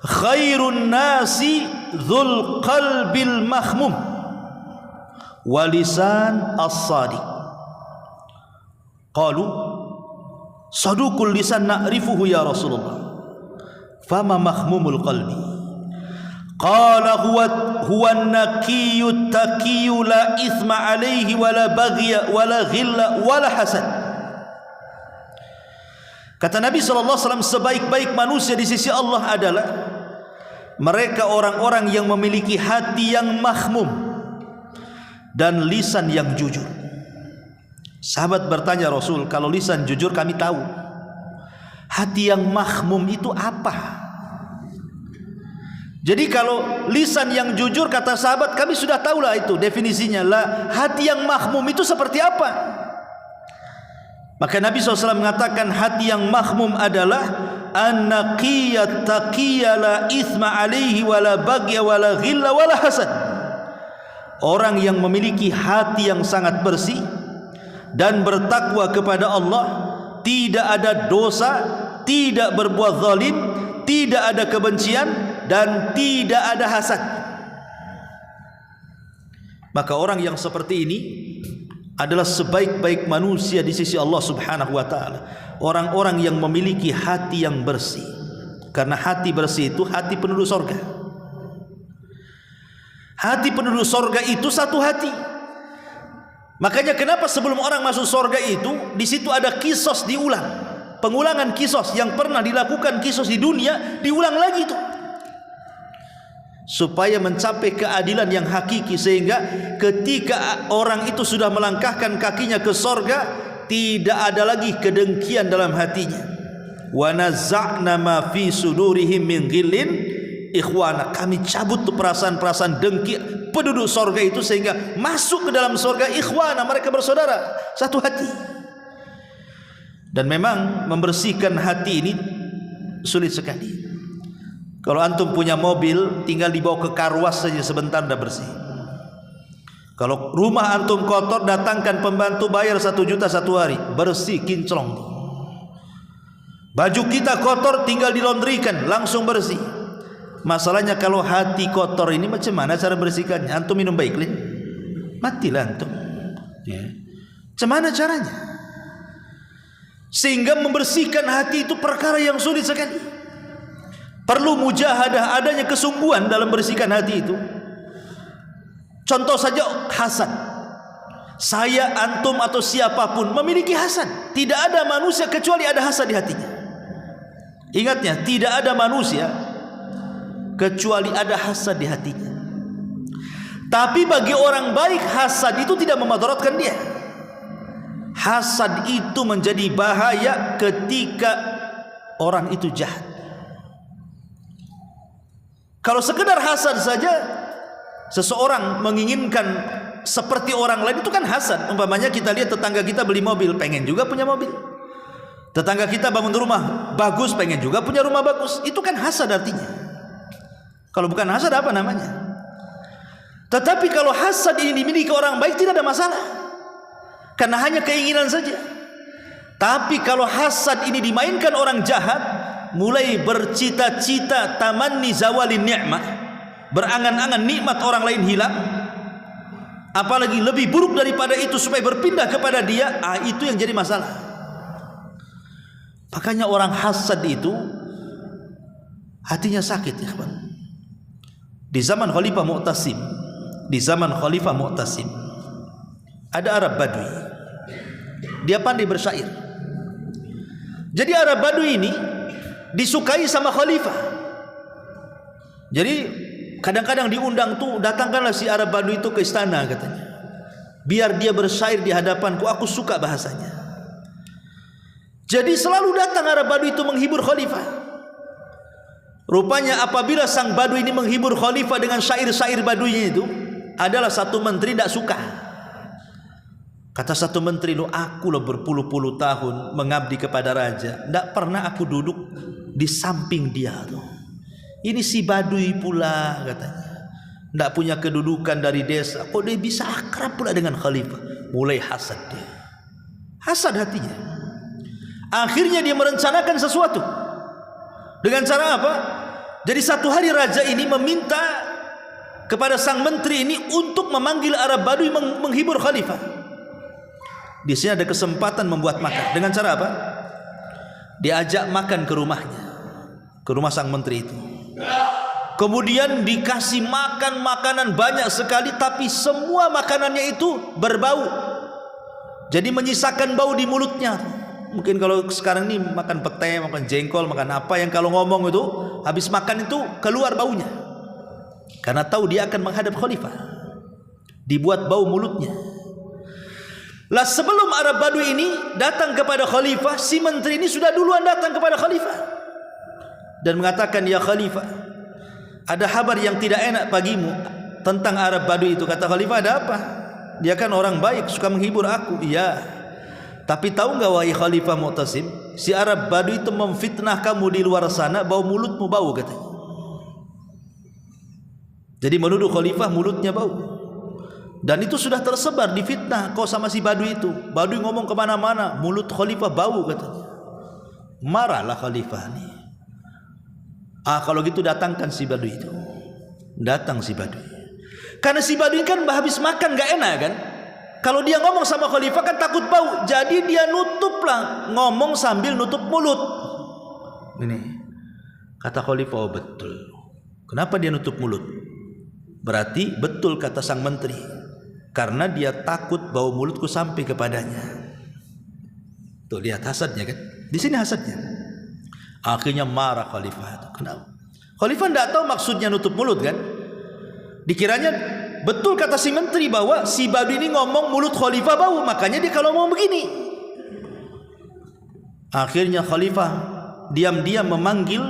khairun nasi dzul qalbil mahmum wa lisan as-sadiq. Qalu saduqul lisan na'rifuhu ya Rasulullah, fama mahmumul qalbi? Qala huwa an-naqiyyu taqiyyu la ithma alayhi wala baghya wala ghilla wala hasad. Kata Nabi SAW, sebaik-baik manusia di sisi Allah adalah mereka orang-orang yang memiliki hati yang mahmum dan lisan yang jujur. Sahabat bertanya Rasul, kalau lisan jujur kami tahu, hati yang mahmum itu apa? Jadi kalau lisan yang jujur, kata sahabat, kami sudah tahulah itu definisinya. Lah, hati yang mahmum itu seperti apa? Maka Nabi SAW mengatakan hati yang mahmum adalah an-naqiyat taqiyya la ithma alaihi wala bagya wala ghilla wala hasad. Orang yang memiliki hati yang sangat bersih dan bertakwa kepada Allah, tidak ada dosa, tidak berbuat zalim, tidak ada kebencian, dan tidak ada hasad. Maka orang yang seperti ini adalah sebaik-baik manusia di sisi Allah Subhanahu wa taala. Orang-orang yang memiliki hati yang bersih. Karena hati bersih itu hati penduduk surga. Hati penduduk surga itu satu hati. Makanya kenapa sebelum orang masuk surga itu, di situ ada kisos diulang. Pengulangan kisos yang pernah dilakukan kisos di dunia diulang lagi itu. Supaya mencapai keadilan yang hakiki, sehingga ketika orang itu sudah melangkahkan kakinya ke sorga, tidak ada lagi kedengkian dalam hatinya. Wa nazza'na ma fi sudurihim min ghillin ikhwana. Kami cabut tuh perasaan-perasaan dengki penduduk sorga itu, sehingga masuk ke dalam sorga ikhwana, mereka bersaudara, satu hati. Dan memang membersihkan hati ini sulit sekali. Kalau antum punya mobil, tinggal dibawa ke karwas saja, sebentar dah bersih. Kalau rumah antum kotor, datangkan pembantu, bayar 1 juta 1 hari, bersih kinclong. Baju kita kotor, tinggal dilondrikan, langsung bersih. Masalahnya kalau hati kotor ini macam mana cara bersihkannya? Antum minum Baiklin, matilah antum. Ya. Macam mana caranya? Sehingga membersihkan hati itu perkara yang sulit sekali. Perlu mujahadah, adanya kesungguhan dalam bersihkan hati itu. Contoh saja hasad. Saya, antum atau siapapun memiliki hasad. Tidak ada manusia kecuali ada hasad di hatinya. Ingatnya, tidak ada manusia kecuali ada hasad di hatinya. Tapi bagi orang baik, hasad itu tidak memadaratkan dia. Hasad itu menjadi bahaya ketika orang itu jahat. Kalau sekedar hasad saja, seseorang menginginkan seperti orang lain, itu kan hasad. Umpamanya kita lihat tetangga kita beli mobil, pengen juga punya mobil. Tetangga kita bangun rumah bagus, pengen juga punya rumah bagus. Itu kan hasad artinya. Kalau bukan hasad apa namanya? Tetapi kalau hasad ini dimiliki orang baik, tidak ada masalah, karena hanya keinginan saja. Tapi kalau hasad ini dimainkan orang jahat, mulai bercita-cita tamanni zawalin ni'mah, berangan-angan nikmat orang lain hilang, apalagi lebih buruk daripada itu supaya berpindah kepada dia, itu yang jadi masalah. Makanya orang hasad itu hatinya sakit, ya kawan. Di zaman Khalifah Mu'tasim, ada Arab Badui. Dia pandai bersyair. Jadi Arab Badui ini disukai sama khalifah. Jadi kadang-kadang diundang tuh, datangkanlah si Arab Badui itu ke istana katanya, biar dia bersyair di hadapanku, aku suka bahasanya. Jadi selalu datang Arab Badui itu menghibur khalifah. Rupanya apabila sang Badui ini menghibur khalifah dengan syair-syair Baduinya itu, adalah satu menteri tidak suka. Kata satu menteri, lo aku lo berpuluh-puluh tahun mengabdi kepada raja, tidak pernah aku duduk di samping dia tuh. Ini si Badui pula katanya, tidak punya kedudukan dari desa, kok dia bisa akrab pula dengan khalifah. Mulai hasad dia, hasad hatinya. Akhirnya dia merencanakan sesuatu. Dengan cara apa? Jadi satu hari raja ini meminta kepada sang menteri ini untuk memanggil Arab Badui menghibur khalifah. Di sini ada kesempatan membuat makan. Dengan cara apa? Diajak makan ke rumahnya, ke rumah sang menteri itu. Kemudian dikasih makan makanan banyak sekali, tapi semua makanannya itu berbau. Jadi menyisakan bau di mulutnya. Mungkin kalau sekarang ini makan pete, makan jengkol, makan apa yang kalau ngomong itu habis makan itu keluar baunya. Karena tahu dia akan menghadap khalifah. Dibuat bau mulutnya. Lah sebelum Arab Badui ini datang kepada khalifah, si menteri ini sudah duluan datang kepada khalifah dan mengatakan, "Ya khalifah, ada kabar yang tidak enak bagimu tentang Arab Badui itu." Kata khalifah, "Ada apa?" Dia kan orang baik, suka menghibur aku. "Iya. Tapi tahu enggak wahai Khalifah Mu'tasim, si Arab Badui itu memfitnah kamu di luar sana, bau mulutmu bau," katanya. Jadi menuduh khalifah mulutnya bau. Dan itu sudah tersebar di fitnah, kau sama si Badui itu. Badui ngomong kemana-mana, mulut khalifah bau katanya. Marahlah khalifah ini. Kalau gitu datangkan si Badui itu. Datang si Badui. Karena si Badui kan habis makan gak enak kan. Kalau dia ngomong sama khalifah kan takut bau. Jadi dia nutuplah, ngomong sambil nutup mulut. Ini kata khalifah, "Oh betul." Kenapa dia nutup mulut? Berarti betul kata sang menteri. Karena dia takut bau mulutku sampai kepadanya. Tuh lihat hasadnya kan. Di sini hasadnya. Akhirnya marah khalifah. Kenapa? Khalifah tidak tahu maksudnya nutup mulut kan. Dikiranya betul kata si menteri bahwa si Badui ini ngomong mulut khalifah bau. Makanya dia kalau mau begini. Akhirnya khalifah diam-diam memanggil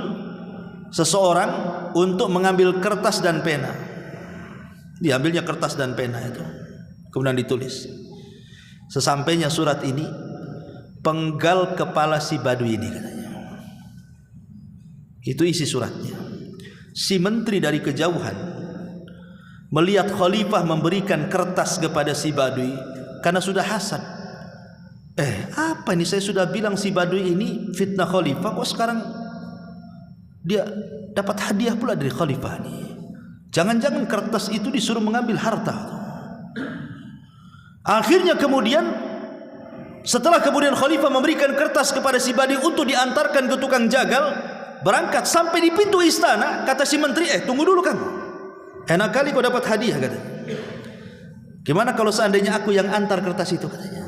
seseorang untuk mengambil kertas dan pena. Diambilnya kertas dan pena itu. Kemudian ditulis. Sesampainya surat ini, penggal kepala si Badui ini katanya. Itu isi suratnya. Si menteri dari kejauhan melihat khalifah memberikan kertas kepada si Badui karena sudah hasad. Apa ini, saya sudah bilang si Badui ini fitnah khalifah, kok sekarang dia dapat hadiah pula dari khalifah ini. Jangan-jangan kertas itu disuruh mengambil harta. Akhirnya kemudian setelah kemudian khalifah memberikan kertas kepada si Badui untuk diantarkan ke tukang jagal, berangkat sampai di pintu istana, kata si menteri, "Tunggu dulu kamu. Enak kali kau dapat hadiah," katanya. "Gimana kalau seandainya aku yang antar kertas itu," katanya.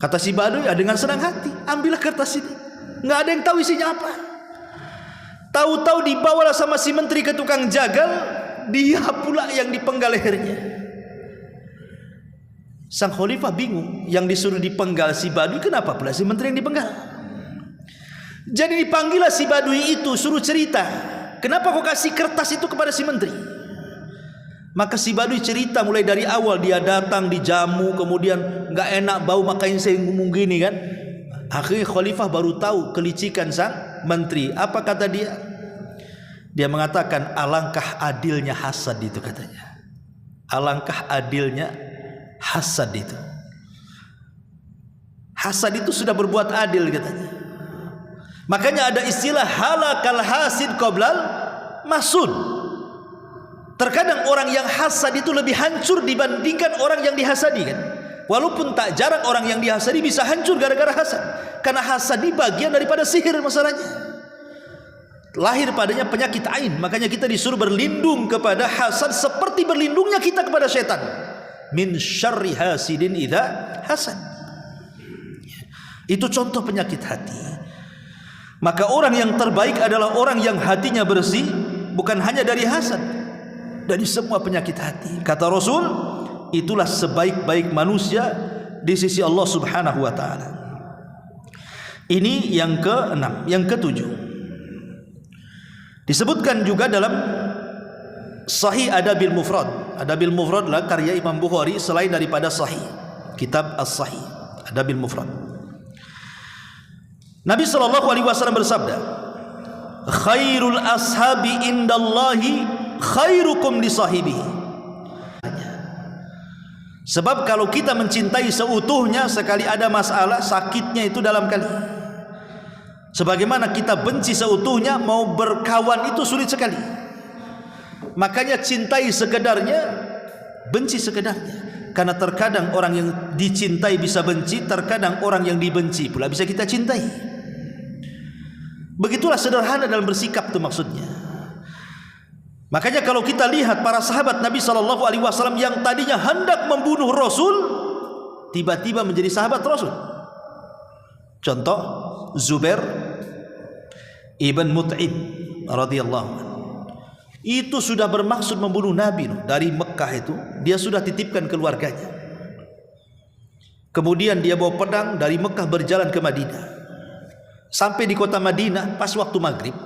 Kata si Badui, dengan senang hati, "Ambillah kertas ini." Nggak ada yang tahu isinya apa. Tahu-tahu dibawalah sama si menteri ke tukang jagal, dia pula yang dipenggal lehernya. Sang khalifah bingung, yang disuruh dipenggal si Badui, kenapa pula si menteri yang dipenggal? Jadi dipanggillah si Badui itu, suruh cerita, kenapa kau kasih kertas itu kepada si menteri? Maka si Badui cerita mulai dari awal, dia datang dijamu, kemudian nggak enak bau, makanya saya ngomong gini kan. Akhirnya khalifah baru tahu kelicikan sang menteri. Apa kata dia? Dia mengatakan, alangkah adilnya hasad itu katanya. Alangkah adilnya hasad itu. Hasad itu sudah berbuat adil katanya. Makanya ada istilah halakal hasid qoblal masud. Terkadang orang yang hasad itu lebih hancur dibandingkan orang yang dihasadi kan. Walaupun tak jarang orang yang dihasadi bisa hancur gara-gara hasad. Karena hasad ini bagian daripada sihir masalahnya. Lahir padanya penyakit ain. Makanya kita disuruh berlindung kepada hasad seperti berlindungnya kita kepada setan. Min syarri hasidin idza hasad. Itu contoh penyakit hati. Maka orang yang terbaik adalah orang yang hatinya bersih, bukan hanya dari hasad, dari semua penyakit hati. Kata Rasul, itulah sebaik-baik manusia di sisi Allah Subhanahu wa taala. Ini yang ke-6, yang ke-7. Disebutkan juga dalam Sahih Adabil Mufrad. Adabil Mufrad adalah karya Imam Bukhari selain daripada Sahih, kitab As-Sahih, Adabil Mufrad. Nabi SAW bersabda, "Khairul ashabi indallahi khairukum li sahibihi." Sebab kalau kita mencintai seutuhnya, sekali ada masalah, sakitnya itu dalam kali. Sebagaimana kita benci seutuhnya, mau berkawan itu sulit sekali. Makanya cintai sekedarnya, benci sekedarnya. Karena terkadang orang yang dicintai bisa benci, terkadang orang yang dibenci pula bisa kita cintai. Begitulah sederhana dalam bersikap itu maksudnya. Makanya kalau kita lihat para sahabat Nabi SAW yang tadinya hendak membunuh Rasul, tiba-tiba menjadi sahabat Rasul. Contoh Zubair ibn Mut'im radhiyallahu anhu. Itu sudah bermaksud membunuh Nabi dari Mekah itu, dia sudah titipkan keluarganya. Kemudian dia bawa pedang dari Mekah berjalan ke Madinah. Sampai di kota Madinah pas waktu maghrib,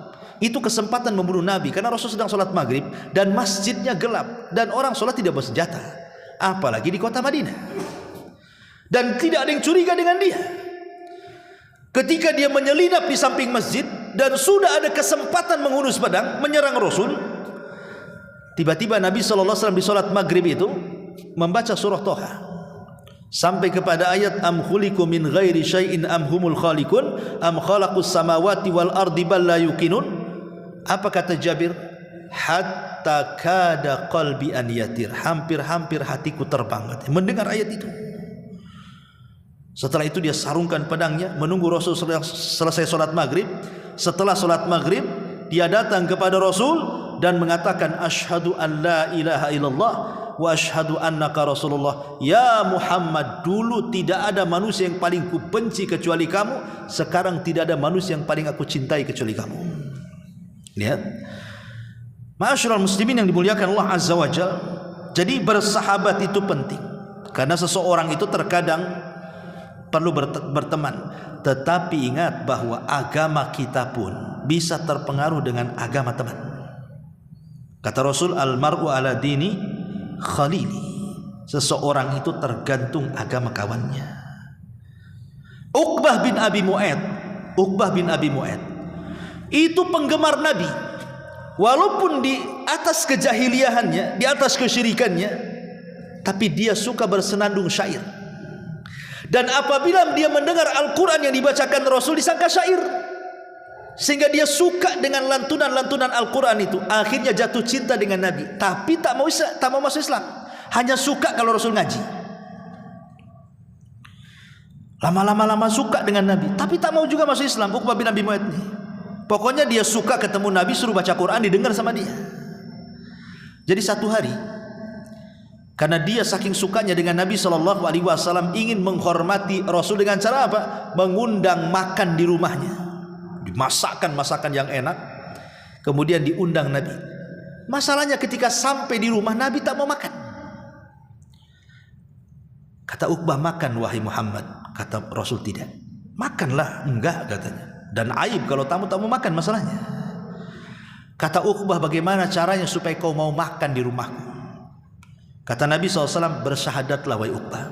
itu kesempatan membunuh Nabi karena Rasul sedang sholat maghrib dan masjidnya gelap dan orang sholat tidak bersenjata, apalagi di kota Madinah. Dan tidak ada yang curiga dengan dia. Ketika dia menyelinap di samping masjid dan sudah ada kesempatan menghunus pedang menyerang Rasul, tiba-tiba Nabi SAW di sholat maghrib itu membaca surah Toha sampai kepada ayat am khuliqu min ghairi syai'in am humul khaliqun am khalaqus samawati wal ardi bal la yuqinun. Apa kata Jabir? Hatta kada qalbi an yatir, hampir-hampir hatiku terbang mendengar ayat itu. Setelah itu dia sarungkan pedangnya menunggu Rasul selesai sholat maghrib. Setelah sholat maghrib dia datang kepada Rasul dan mengatakan asyhadu an la ilaha illallah wa asyhadu annaka rasulullah. Ya Muhammad, dulu tidak ada manusia yang paling kubenci kecuali kamu, sekarang tidak ada manusia yang paling aku cintai kecuali kamu. Lihat, ma'asyiral muslimin yang dimuliakan Allah Azza wa Jalla. Jadi bersahabat itu penting karena seseorang itu terkadang perlu berteman, tetapi ingat bahwa agama kita pun bisa terpengaruh dengan agama teman. Kata Rasul, al-mar'u ala dini khalili, seseorang itu tergantung agama kawannya. Uqbah bin Abi Mu'aid itu penggemar Nabi, walaupun di atas kejahiliahannya, di atas kesyirikannya, tapi dia suka bersenandung syair. Dan apabila dia mendengar Al-Quran yang dibacakan Rasul disangka syair, sehingga dia suka dengan lantunan-lantunan Al-Quran itu. Akhirnya jatuh cinta dengan Nabi, tapi tak mau masuk Islam, hanya suka kalau Rasul ngaji. Lama-lama suka dengan Nabi, tapi tak mau juga masuk Islam. Uqbah bin Abi Mu'aid ini, pokoknya dia suka ketemu Nabi, suruh baca Quran, didengar sama dia. Jadi satu hari, karena dia saking sukanya dengan Nabi SAW, ingin menghormati Rasul dengan cara apa? Mengundang makan di rumahnya, dimasakkan masakan yang enak, kemudian diundang Nabi. Masalahnya ketika sampai di rumah, Nabi tak mau makan. Kata Uqbah, makan wahai Muhammad. Kata Rasul, tidak. Makanlah. Enggak, katanya. Dan aib kalau tamu tak mau makan masalahnya. Kata Uqbah, bagaimana caranya supaya kau mau makan di rumahku? Kata Nabi SAW, bersyahadatlah wahai Uqbah.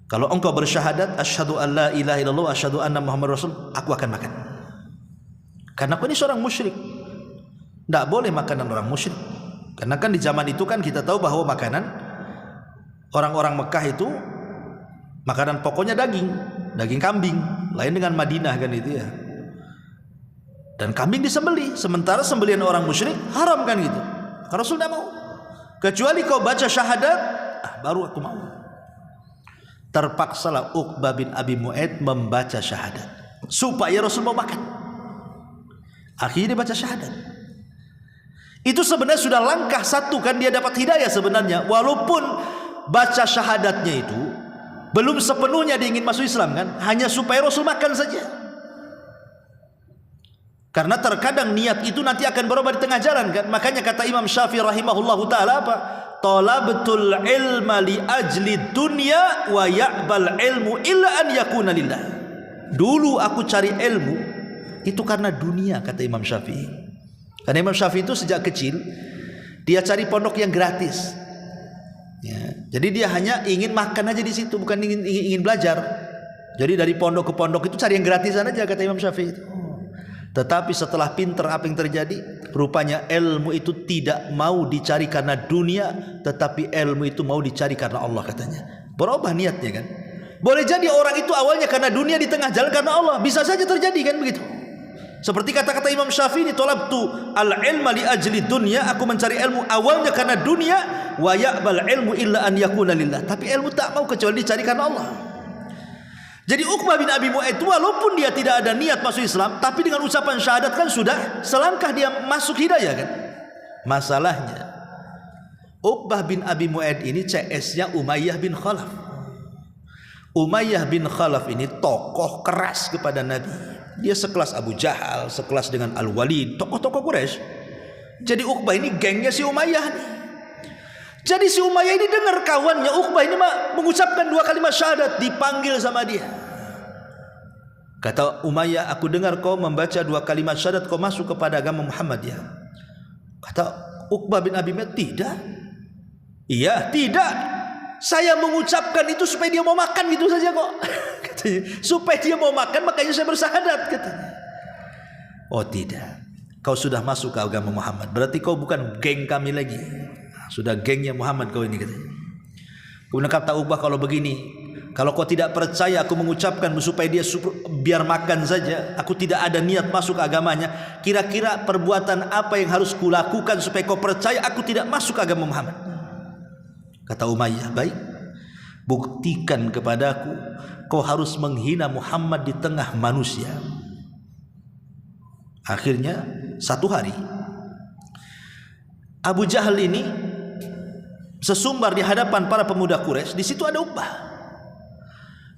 Kalau engkau bersyahadat, asyhadu an la ilaha illallah, asyhadu anna Muhammad Rasul, aku akan makan. Karena aku ini seorang musyrik, tidak boleh makanan orang musyrik. Karena kan di zaman itu kan kita tahu bahwa makanan orang-orang Mekah itu makanan pokoknya daging kambing. Lain dengan Madinah kan itu ya. Dan kambing disembelih, sementara sembelihan orang musyrik haram kan gitu. Rasul tidak mau. Kecuali kau baca syahadat, baru aku mau. Terpaksalah Uqbah bin Abi Mu'aid membaca syahadat supaya Rasul mau makan. Akhirnya baca syahadat. Itu sebenarnya sudah langkah satu kan, dia dapat hidayah sebenarnya. Walaupun baca syahadatnya itu belum sepenuhnya dia ingin masuk Islam kan, hanya supaya Rasul makan saja. Karena terkadang niat itu nanti akan berubah di tengah jalan kan. Makanya kata Imam Syafi'i rahimahullahu ta'ala apa? Talabtul ilma li ajli dunya wa ya'bal ilmu illa an yakuna lillah. Dulu aku cari ilmu itu karena dunia, kata Imam Syafi'i. Karena Imam Syafi'i itu sejak kecil dia cari pondok yang gratis ya. Jadi dia hanya ingin makan aja di situ, bukan ingin belajar. Jadi dari pondok ke pondok itu cari yang gratisan aja, kata Imam Syafi'i itu. Tetapi setelah pinter apa yang terjadi? Rupanya ilmu itu tidak mau dicari karena dunia, tetapi ilmu itu mau dicari karena Allah, katanya. Berubah niatnya kan. Boleh jadi orang itu awalnya karena dunia, di tengah jalan karena Allah. Bisa saja terjadi kan begitu. Seperti kata-kata Imam Syafi'i, talabtu al-ilma li ajli dunya, aku mencari ilmu awalnya karena dunia, wa ya'bal ilmu illa an yakuna lillah. Tapi ilmu tak mau kecuali dicari karena Allah. Jadi Uqbah bin Abi Mu'aid itu walaupun dia tidak ada niat masuk Islam, tapi dengan ucapan syahadat kan sudah selangkah dia masuk hidayah kan. Masalahnya Uqbah bin Abi Mu'aid ini CS-nya Umayyah bin Khalaf. Umayyah bin Khalaf ini tokoh keras kepada Nabi. Dia sekelas Abu Jahal, sekelas dengan Al-Walid, tokoh-tokoh Quraisy. Jadi Uqbah ini gengnya si Umayyah nih. Jadi si Umayyah ini dengar kawannya Uqbah ini mengucapkan 2 kalimat syahadat, dipanggil sama dia. Kata Umayyah, aku dengar kau membaca 2 kalimat syahadat, kau masuk kepada agama Muhammad ya. Kata Uqbah bin Abi Mu'ayyid, tidak. Iya, tidak. Saya mengucapkan itu supaya dia mau makan gitu saja kok. Katanya, supaya dia mau makan makanya saya bersahadat katanya. Oh tidak, kau sudah masuk ke agama Muhammad, berarti kau bukan geng kami lagi. Sudah gengnya Muhammad kau ini katanya. Kemudian kata Uqbah, kalau begini, kalau kau tidak percaya aku mengucapkan supaya dia biar makan saja, aku tidak ada niat masuk agamanya, kira-kira perbuatan apa yang harus kulakukan supaya kau percaya aku tidak masuk agama Muhammad? Kata Umayyah, baik, buktikan kepadaku kau harus menghina Muhammad di tengah manusia. Akhirnya satu hari Abu Jahal ini sesumbar di hadapan para pemuda Quraisy. Di situ ada Uqbah.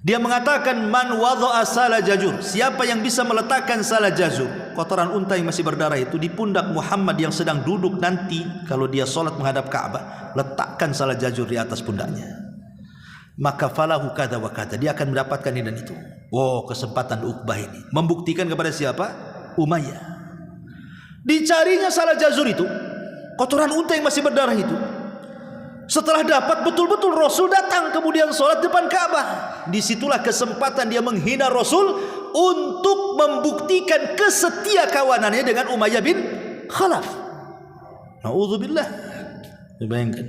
Dia mengatakan, man wadha'a sala jazur, siapa yang bisa meletakkan sala jazur, kotoran unta yang masih berdarah itu, di pundak Muhammad yang sedang duduk nanti kalau dia sholat menghadap Ka'bah, letakkan sala jazur di atas pundaknya, maka falahu kada wa kada, dia akan mendapatkan ini dan itu. Wow, kesempatan Uqbah ini membuktikan kepada siapa? Umayyah. Dicarinya sala jazur itu, kotoran unta yang masih berdarah itu. Setelah dapat, betul-betul Rasul datang kemudian sholat depan Ka'bah. Disitulah kesempatan dia menghina Rasul untuk membuktikan kesetia kawanannya dengan Umayyah bin Khalaf. Na'udzubillah. Bayangkan,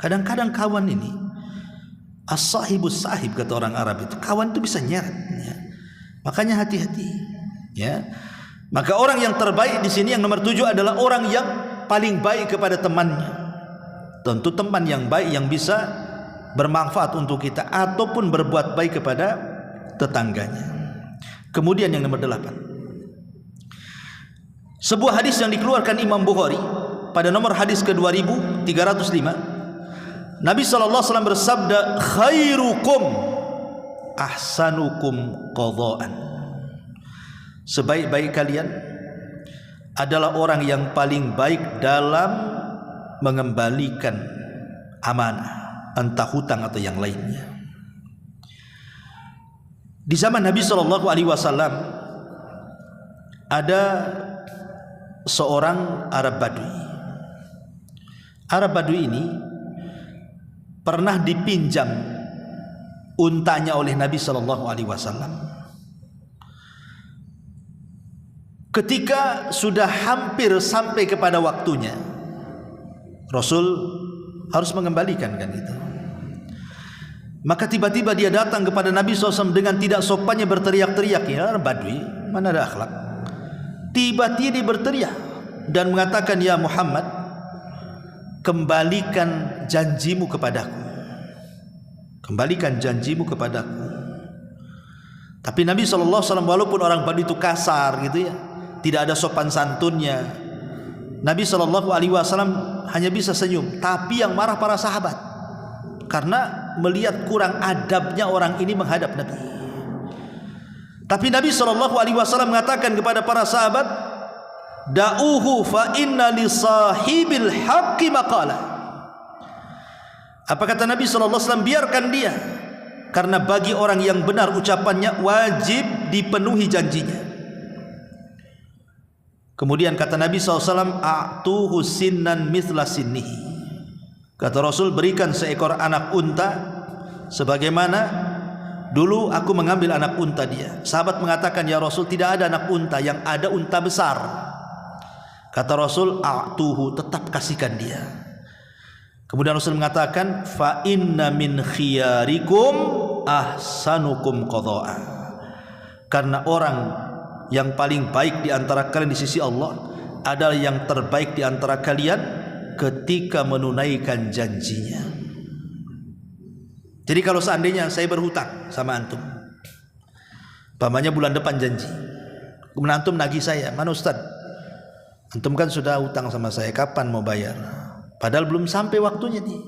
kadang-kadang kawan ini as-sahibus sahib, kata orang Arab itu, kawan itu bisa nyeret ya. Makanya hati-hati ya. Maka orang yang terbaik di sini yang nomor 7 adalah orang yang paling baik kepada temannya. Tentu teman yang baik yang bisa bermanfaat untuk kita ataupun berbuat baik kepada tetangganya. Kemudian yang nomor 8, sebuah hadis yang dikeluarkan Imam Bukhari pada nomor hadis ke-2305, Nabi SAW bersabda, khairukum ahsanukum qadha'an, sebaik-baik kalian adalah orang yang paling baik dalam mengembalikan amanah, entah hutang atau yang lainnya. Di zaman Nabi SAW ada seorang Arab Badui. Arab Badui ini pernah dipinjam untanya oleh Nabi SAW. Ketika sudah hampir sampai kepada waktunya, Rasul harus mengembalikan kan itu. Maka tiba-tiba dia datang kepada Nabi SAW dengan tidak sopannya berteriak-teriak. Ya Badui, mana ada akhlak. Tiba-tiba dia berteriak dan mengatakan, ya Muhammad, kembalikan janjimu kepadaku. Kembalikan janjimu kepadaku. Tapi Nabi SAW walaupun orang Badui itu kasar gitu ya, tidak ada sopan santunnya, Nabi SAW hanya bisa senyum. Tapi yang marah para sahabat, karena melihat kurang adabnya orang ini menghadap Nabi. Tapi Nabi SAW mengatakan kepada para sahabat, da'uhu fa inna li sahibil haqqi maqala. Apa kata Nabi SAW? Biarkan dia, karena bagi orang yang benar ucapannya wajib dipenuhi janjinya. Kemudian kata Nabi SAW, a'tuhu sinnan mithla sinnihi. Kata Rasul, berikan seekor anak unta sebagaimana dulu aku mengambil anak unta dia. Sahabat mengatakan, ya Rasul, tidak ada anak unta, yang ada unta besar. Kata Rasul, a'tuhu, tetap kasihkan dia. Kemudian Rasul mengatakan, fa inna min khiyarikum ahsanukum qadha'a. Karena orang yang paling baik di antara kalian di sisi Allah adalah yang terbaik di antara kalian ketika menunaikan janjinya. Jadi kalau seandainya saya berhutang sama antum, pamannya bulan depan janji, kemudian antum nagih saya, mana Ustaz? Antum kan sudah hutang sama saya, kapan mau bayar? Padahal belum sampai waktunya nih.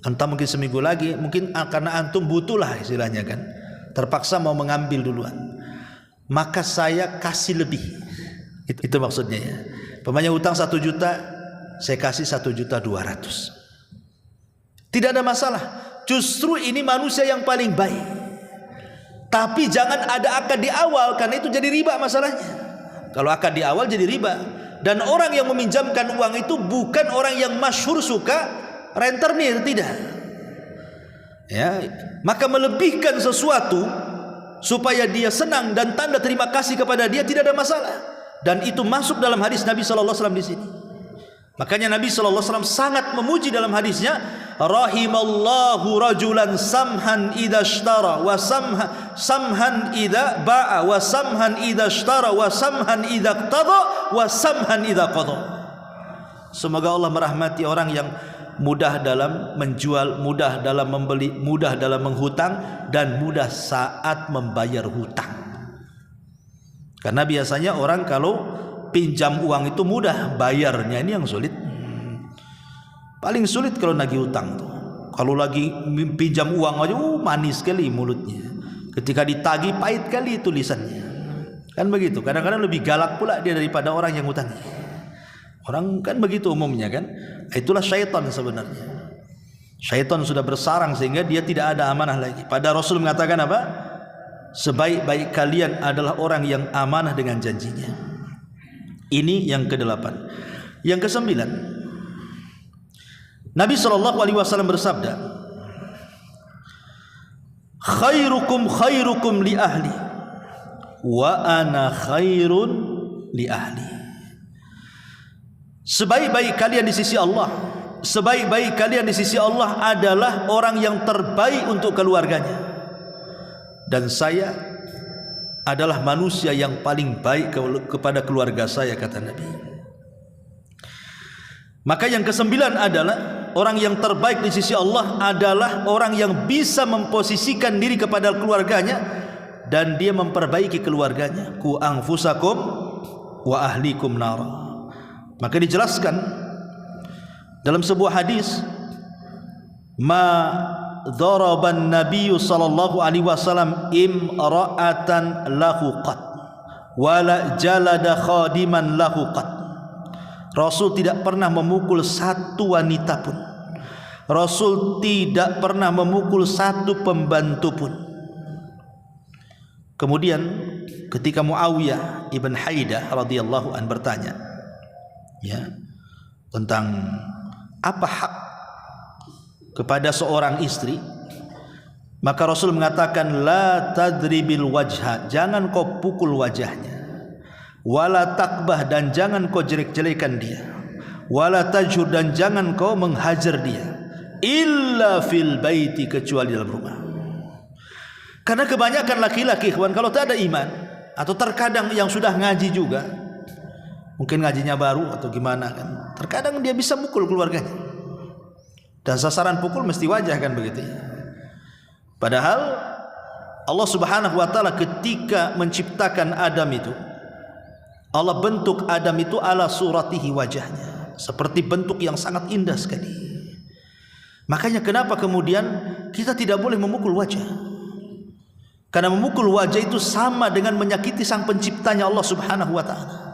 Entah mungkin seminggu lagi, mungkin karena antum butuh lah istilahnya kan, terpaksa mau mengambil duluan, maka saya kasih lebih. Itu maksudnya ya. Pemanya hutang 1 juta, saya kasih 1.200.000. Tidak ada masalah. Justru ini manusia yang paling baik. Tapi jangan ada akad di awal, karena itu jadi riba masalahnya. Kalau akad di awal jadi riba. Dan orang yang meminjamkan uang itu bukan orang yang masyhur suka rentenir, tidak. Ya, maka melebihkan sesuatu supaya dia senang dan tanda terima kasih kepada dia tidak ada masalah. Dan itu masuk dalam hadis Nabi sallallahu alaihi wasallam di sini. Makanya Nabi sallallahu alaihi wasallam sangat memuji dalam hadisnya, rahimallahu rajulan samhan idza ishtara wa samhan idza ba'a wa samhan idza ishtara wa samhan idza qada wa samhan idza qada. Semoga Allah merahmati orang yang mudah dalam menjual, mudah dalam membeli, mudah dalam menghutang, dan mudah saat membayar hutang. Karena biasanya orang kalau pinjam uang itu mudah, bayarnya ini yang sulit. Paling sulit kalau nagih hutang tuh. Kalau lagi pinjam uang aja manis sekali mulutnya. Ketika ditagih pahit kali tulisannya. Kan begitu. Kadang-kadang lebih galak pula dia daripada orang yang hutang. Orang kan begitu umumnya kan. Itulah syaitan sebenarnya. Syaitan sudah bersarang sehingga dia tidak ada amanah lagi. Pada Rasul mengatakan apa? Sebaik-baik kalian adalah orang yang amanah dengan janjinya. Ini yang ke-8. Yang ke-9, Nabi SAW bersabda, khairukum khairukum li ahli wa ana khairun li ahli. Sebaik-baik kalian di sisi Allah, sebaik-baik kalian di sisi Allah adalah orang yang terbaik untuk keluarganya. Dan saya adalah manusia yang paling baik kepada keluarga saya, kata Nabi. Maka yang ke-9 adalah orang yang terbaik di sisi Allah adalah orang yang bisa memposisikan diri kepada keluarganya dan dia memperbaiki keluarganya. Ku anfusakum wa ahlikum nara. Maka dijelaskan dalam sebuah hadis, dharaban nabiyyu sallallahu alaihi wasallam imra'atan lahu qat wala jalada khadiman lahu qat. Rasul tidak pernah memukul satu wanita pun. Rasul tidak pernah memukul satu pembantu pun. Kemudian ketika Muawiyah ibn Haidah radhiyallahu an bertanya ya tentang apa hak kepada seorang istri, maka Rasul mengatakan la tadribil wajha, jangan kau pukul wajahnya, wala takbah, dan jangan kau jelek-jelekan dia, wala tajhur, dan jangan kau menghajar dia, illa fil baiti, kecuali dalam rumah. Karena kebanyakan laki-laki kawan kalau tak ada iman, atau terkadang yang sudah ngaji juga, mungkin ngajinya baru atau gimana kan, terkadang dia bisa mukul keluarganya. Dan sasaran pukul mesti wajah kan begitu ya. Padahal Allah Subhanahu wa taala ketika menciptakan Adam itu, Allah bentuk Adam itu ala suratihi, wajahnya seperti bentuk yang sangat indah sekali. Makanya kenapa kemudian kita tidak boleh memukul wajah? Karena memukul wajah itu sama dengan menyakiti sang penciptanya Allah Subhanahu wa taala.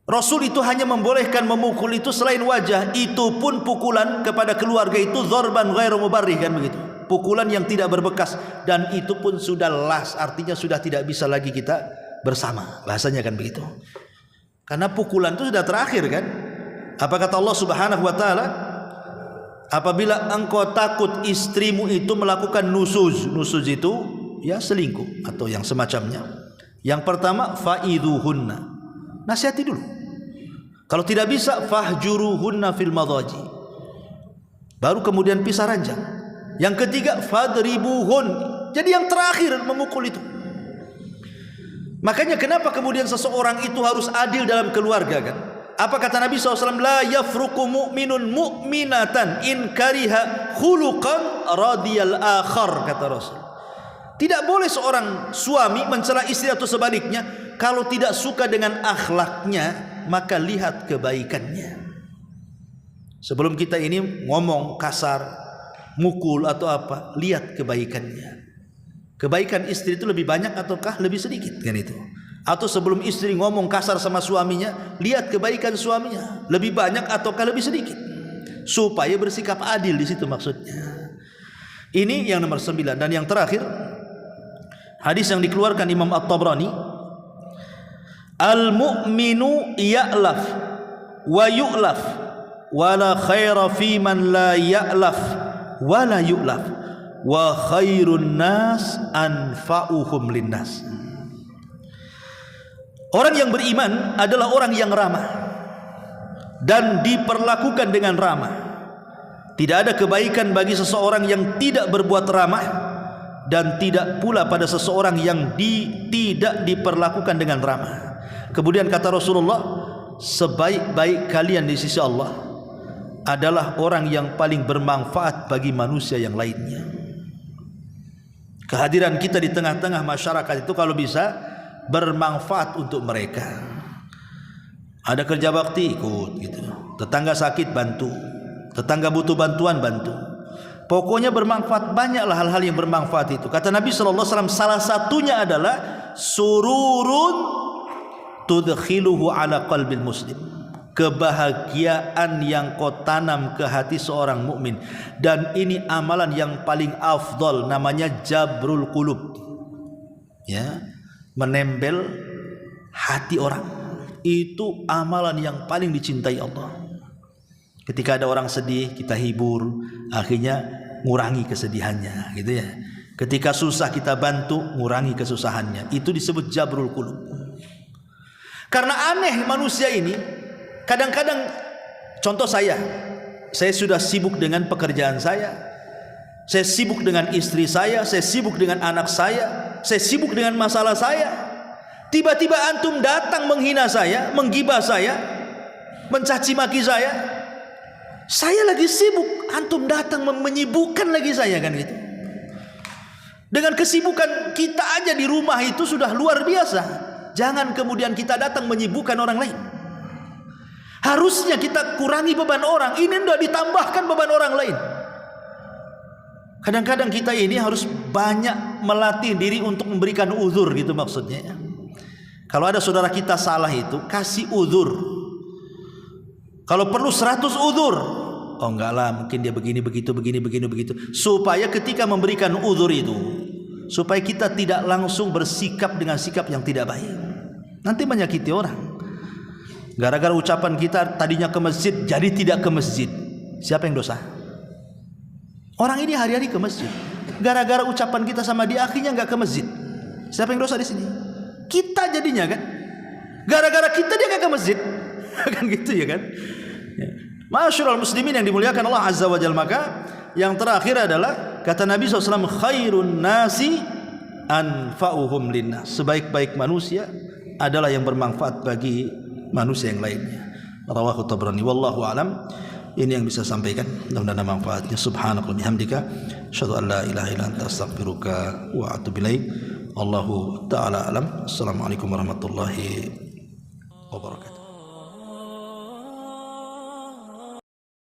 Rasul itu hanya membolehkan memukul itu selain wajah, itu pun pukulan kepada keluarga itu dzarban ghairu mubarrih, kan begitu. Pukulan yang tidak berbekas, dan itu pun sudah las, artinya sudah tidak bisa lagi kita bersama, bahasanya kan begitu. Karena pukulan itu sudah terakhir kan. Apa kata Allah Subhanahu wa taala? Apabila engkau takut istrimu itu melakukan nusuz, nusuz itu ya selingkuh atau yang semacamnya. Yang pertama fa'idhuhunna, nasihati dulu. Kalau tidak bisa fahjuruhunna fil madhaji, baru kemudian pisah ranjang. Yang ketiga fadribuhun, jadi yang terakhir memukul itu. Makanya kenapa kemudian seseorang itu harus adil dalam keluarga kan? Apa kata Nabi SAW? La yafruqu mu'minun mu'minatan in kariha khuluqan radiyal akhar, kata Rasul. Tidak boleh seorang suami mencela istri atau sebaliknya, kalau tidak suka dengan akhlaknya maka lihat kebaikannya. Sebelum kita ini ngomong kasar, mukul atau apa, lihat kebaikannya. Kebaikan istri itu lebih banyak ataukah lebih sedikit kan itu? Atau sebelum istri ngomong kasar sama suaminya, lihat kebaikan suaminya lebih banyak ataukah lebih sedikit, supaya bersikap adil di situ maksudnya. Ini yang nomor 9. Dan yang terakhir, hadis yang dikeluarkan Imam At-Tabrani, al-mu'minu ya'laf wa yu'laf wa la khaira fi man la ya'laf wa la yu'laf wa khairun nas anfa'uhum linnas. Orang yang beriman adalah orang yang ramah dan diperlakukan dengan ramah. Tidak ada kebaikan bagi seseorang yang tidak berbuat ramah, dan tidak pula pada seseorang yang tidak diperlakukan dengan ramah. Kemudian kata Rasulullah, sebaik-baik kalian di sisi Allah adalah orang yang paling bermanfaat bagi manusia yang lainnya. Kehadiran kita di tengah-tengah masyarakat itu kalau bisa bermanfaat untuk mereka. Ada kerja bakti, ikut gitu. Tetangga sakit, bantu. Tetangga butuh bantuan, bantu. Pokoknya bermanfaat. Banyaklah hal-hal yang bermanfaat itu. Kata Nabi SAW, salah satunya adalah sururun tudkhiluhu ala qalbil muslim. Kebahagiaan yang kau tanam ke hati seorang mukmin. Dan ini amalan yang paling afdal, namanya jabrul qulub. Ya, menempel hati orang. Itu amalan yang paling dicintai Allah. Ketika ada orang sedih, kita hibur, akhirnya ngurangi kesedihannya, gitu ya. Ketika susah, kita bantu, ngurangi kesusahannya. Itu disebut jabrul qulub. Karena aneh manusia ini, kadang-kadang, contoh saya sudah sibuk dengan pekerjaan saya sibuk dengan istri saya sibuk dengan anak saya sibuk dengan masalah saya. Tiba-tiba antum datang menghina saya, menggibah saya, mencaci maki saya. Saya lagi sibuk, antum datang menyibukkan lagi saya, kan gitu. Dengan kesibukan kita aja di rumah itu sudah luar biasa. Jangan kemudian kita datang menyibukkan orang lain. Harusnya kita kurangi beban orang, ini tidak ditambahkan beban orang lain. Kadang-kadang kita ini harus banyak melatih diri untuk memberikan uzur, gitu maksudnya. Kalau ada saudara kita salah itu, kasih uzur. Kalau perlu 100 uzur. Oh enggak lah, mungkin dia begini, begitu. Supaya ketika memberikan uzur itu, supaya kita tidak langsung bersikap dengan sikap yang tidak baik. Nanti menyakiti orang. Gara-gara ucapan kita tadinya ke masjid, jadi tidak ke masjid. Siapa yang dosa? Orang ini hari-hari ke masjid. Gara-gara ucapan kita sama dia, akhirnya nggak ke masjid. Siapa yang dosa di sini? Kita jadinya, kan? Gara-gara kita dia nggak ke masjid, kan gitu ya, kan? Ma'asyiral muslimin yang dimuliakan Allah Azza wa Jalla. Maka yang terakhir adalah kata Nabi SAW, khairun nasi anfa'uhum linnas. Sebaik-baik manusia adalah yang bermanfaat bagi manusia yang lainnya. Rawahu Tabrani. Wallahu alam. Ini yang bisa sampaikan, mudah-mudahan manfaatnya. Subhanakallahumma bihamdika, asyhadu an la ilaha illa anta, astaghfiruka wa atubu ilaik. Allahu ta'ala alam. Assalamualaikum warahmatullahi wabarakatuh.